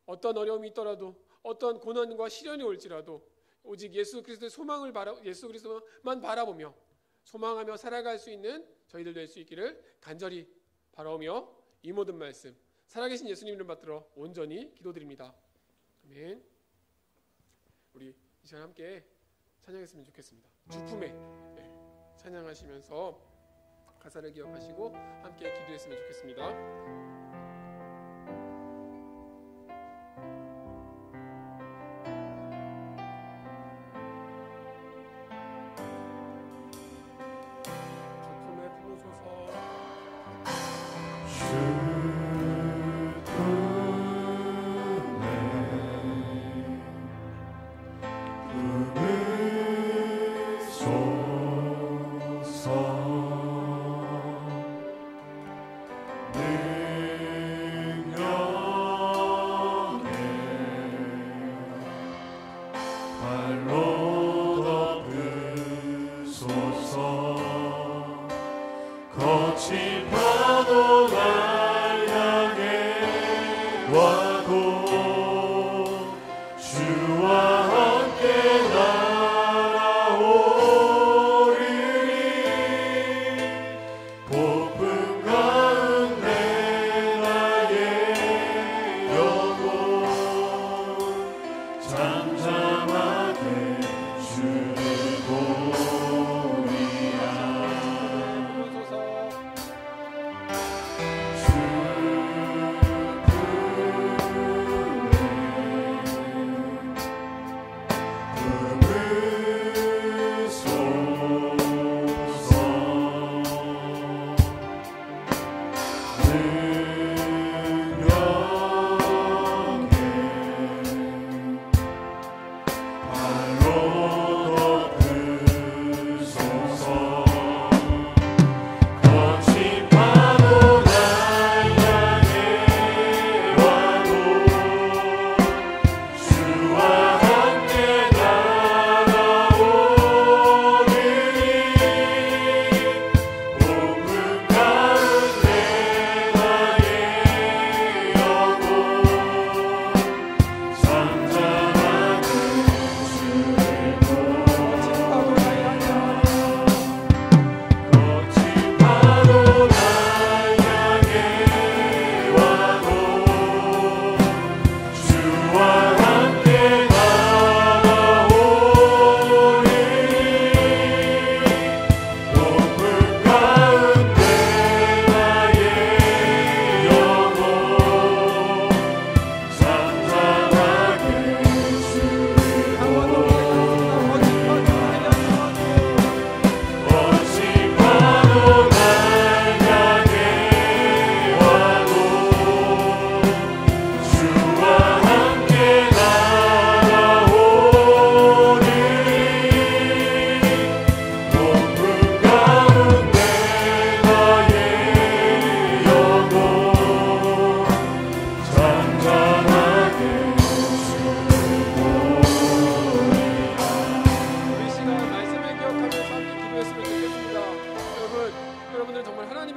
어떤 어려움이 있더라도, 어떤 고난과 시련이 올지라도 오직 예수 그리스도의 소망을 예수 그리스도만 바라보며 소망하며 살아갈 수 있는 저희들 될 수 있기를 간절히 바라오며 이 모든 말씀 살아계신 예수님 이름 받들어 온전히 기도드립니다. 아멘. 우리 이 시간 함께 찬양했으면 좋겠습니다. 주품에 찬양하시면서 가사를 기억하시고 함께 기도했으면 좋겠습니다. 거친 파도가 향해 와도 주와 함께 날아오르리. 폭풍 가운데 나의 영혼 잠잠하게 주를 보리라.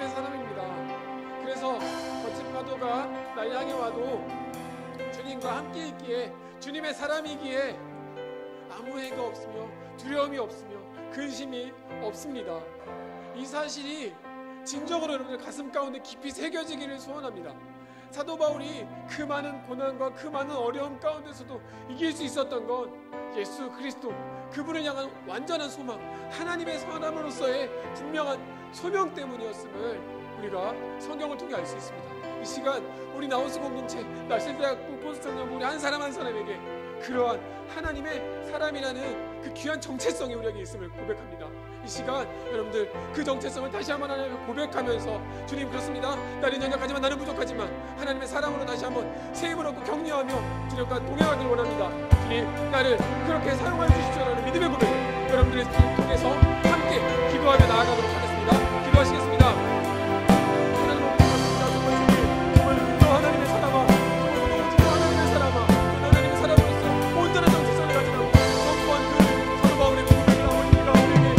하나님의 사람입니다. 그래서 거친 파도가 날 향해 와도 주님과 함께 있기에, 주님의 사람이기에 아무 해가 없으며 두려움이 없으며 근심이 없습니다. 이 사실이 진정으로 여러분들 가슴 가운데 깊이 새겨지기를 소원합니다. 사도 바울이 그 많은 고난과 그 많은 어려움 가운데서도 이길 수 있었던 건 예수 그리스도, 그분을 향한 완전한 소망, 하나님의 사람으로서의 분명한 소명 때문이었음을 우리가 성경을 통해 알 수 있습니다. 이 시간 우리 나우스 공동체 날실대학부 포스터장 우리 한 사람 한 사람에게 그러한 하나님의 사람이라는 그 귀한 정체성이 우리에게 있음을 고백합니다. 이 시간 여러분들 그 정체성을 다시 한번 하나님께 고백하면서, 주님 그렇습니다, 나는 연약하지만 나는 부족하지만 하나님의 사랑으로 다시 한번 새 힘을 얻고 격려하며 주님과 동행하길 원합니다. 주님 나를 그렇게 사용하여 주십시오라는 믿음의 고백 여러분들의 통해서 함께 기도하며 나아가도록 하겠습니다. 기도하시겠습니다. 하나님 정말 하나님의 사랑아, 하나님의 사랑아, 하나님의 사랑으로서 온전한 정체성을 가지고 선포한 그 사도 바울의 고백을 아버지가 우리에게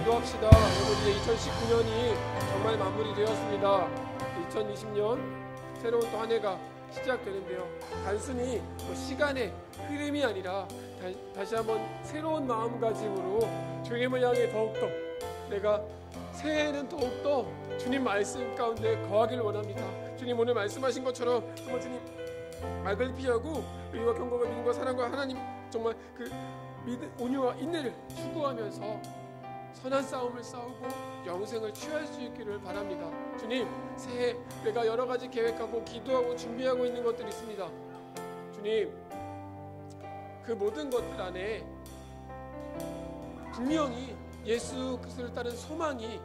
기도합시다. 여러분 이제 2019년이 정말 마무리되었습니다. 2020년 새로운 또 한 해가 시작되는데요. 단순히 시간의 흐름이 아니라 다시 한번 새로운 마음가짐으로 주님을 향해 더욱더 내가 새해에는 더욱더 주님 말씀 가운데 거하기를 원합니다. 주님 오늘 말씀하신 것처럼 정말 주님 악을 피하고 의와 경건과 믿음과 사랑과 하나님 정말 그 온유와 인내를 추구하면서 선한 싸움을 싸우고 영생을 취할 수 있기를 바랍니다. 주님, 새해 내가 여러 가지 계획하고 기도하고 준비하고 있는 것들이 있습니다. 주님, 그 모든 것들 안에 분명히 예수 그리스도를 따른 소망이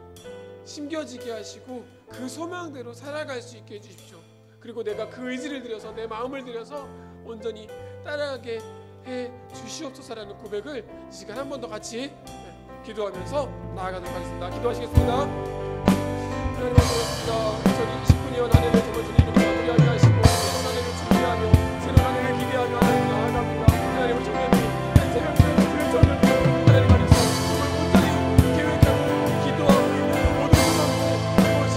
심겨지게 하시고 그 소망대로 살아갈 수 있게 해주십시오. 그리고 내가 그 의지를 들여서 내 마음을 들여서 온전히 따라가게 해 주시옵소서라는 고백을 이 시간 한 번 더 같이 기도하면서 나아가도록 하겠습니다. 기도하시겠습니다. 하나님 감사합니다. 2029년 한 해를 정말 주님으로 마무리하게 하시고 새로운 한 해를 준비하며 새로운 한 해를 기대하며 하나님 나아갑니다. 하나님을 정말 한 새벽 그 저녁에 하나님 안에서 정말 온전히 계획하고 기도하고 있는 모든 사람들 그것이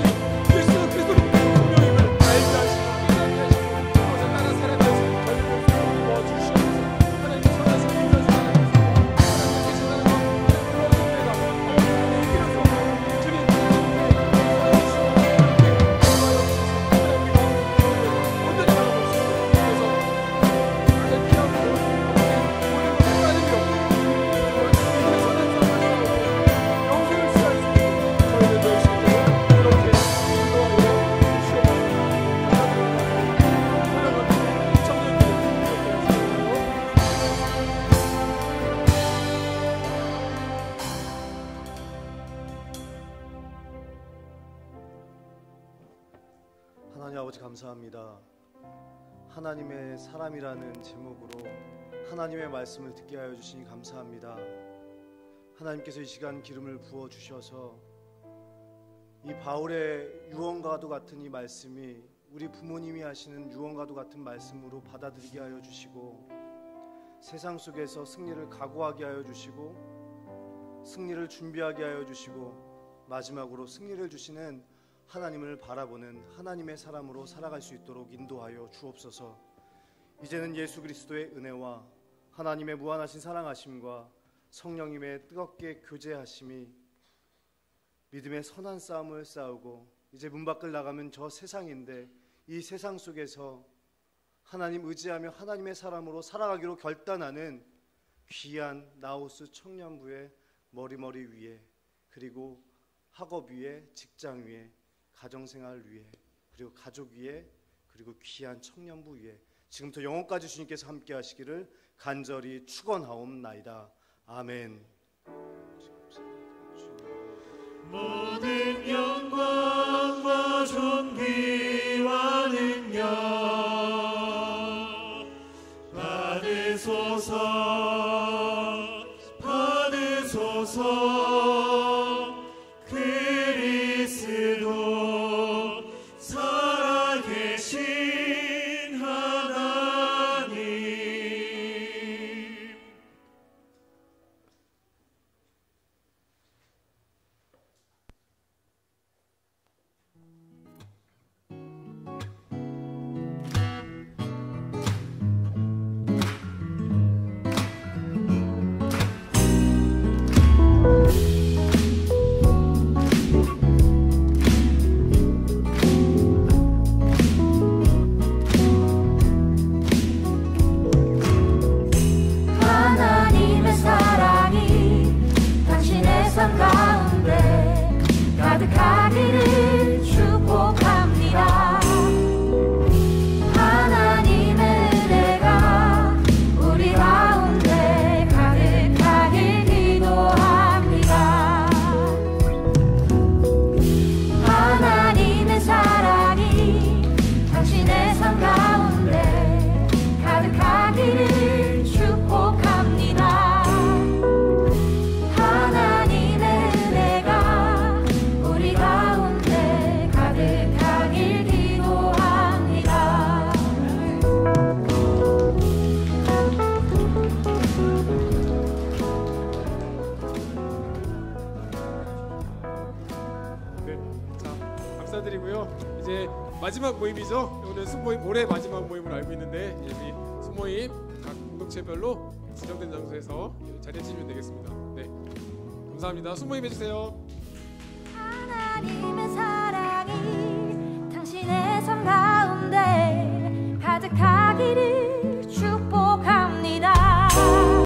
예수 그리스도로 소명임을 알게 하시고 깨닫게 하시고 그것을 따라 살아갈 수 있는 저희를 도와주시옵소서. 하나님의 선하신 인자신 하나님께서 하나님께 전하는 하나님 아버지 감사합니다. 하나님의 사람이라는 제목으로 하나님의 말씀을 듣게 하여 주시니 감사합니다. 하나님께서 이 시간 기름을 부어 주셔서 이 바울의 유언과도 같은 이 말씀이 우리 부모님이 하시는 유언과도 같은 말씀으로 받아들이게 하여 주시고 세상 속에서 승리를 각오하게 하여 주시고 승리를 준비하게 하여 주시고 마지막으로 승리를 주시는 하나님을 바라보는 하나님의 사람으로 살아갈 수 있도록 인도하여 주옵소서. 이제는 예수 그리스도의 은혜와 하나님의 무한하신 사랑하심과 성령님의 뜨겁게 교제하심이 믿음의 선한 싸움을 싸우고 이제 문 밖을 나가면 저 세상인데 이 세상 속에서 하나님 의지하며 하나님의 사람으로 살아가기로 결단하는 귀한 나우스 청년부의 머리 위에, 그리고 학업 위에, 직장 위에, 가정생활 위에, 그리고 가족 위에, 그리고 귀한 청년부 위에 지금부터 영원까지 주님께서 함께 하시기를 간절히 축원하옵나이다. 아멘. 모든 영광과 존귀와 능력 받으소서. 그리스도 살아계신 하나님. 하나님의 사랑이 당신의 삶 가운데 가득하기를 축복합니다. 하나님의 은혜가 우리 가운데 가득하길 기도합니다. 하나님의 사랑이 당신의 삶 가운데 가득하기를 축복합니다. 하나님의 은혜가 우리 가운데 가득하길 기도합니다. 네, 자, 감사드리고요. 이제 마지막 모임이죠. 오늘 수모임 올해 마지막 모임을 알고 있는데 우리 수모임 각 공동체별로 지정된 장소에서 자리해 주시면 되겠습니다. 네, 감사합니다. 수모임 해주세요. 하나님의 사랑이 당신의 삶 가운데 가득하기를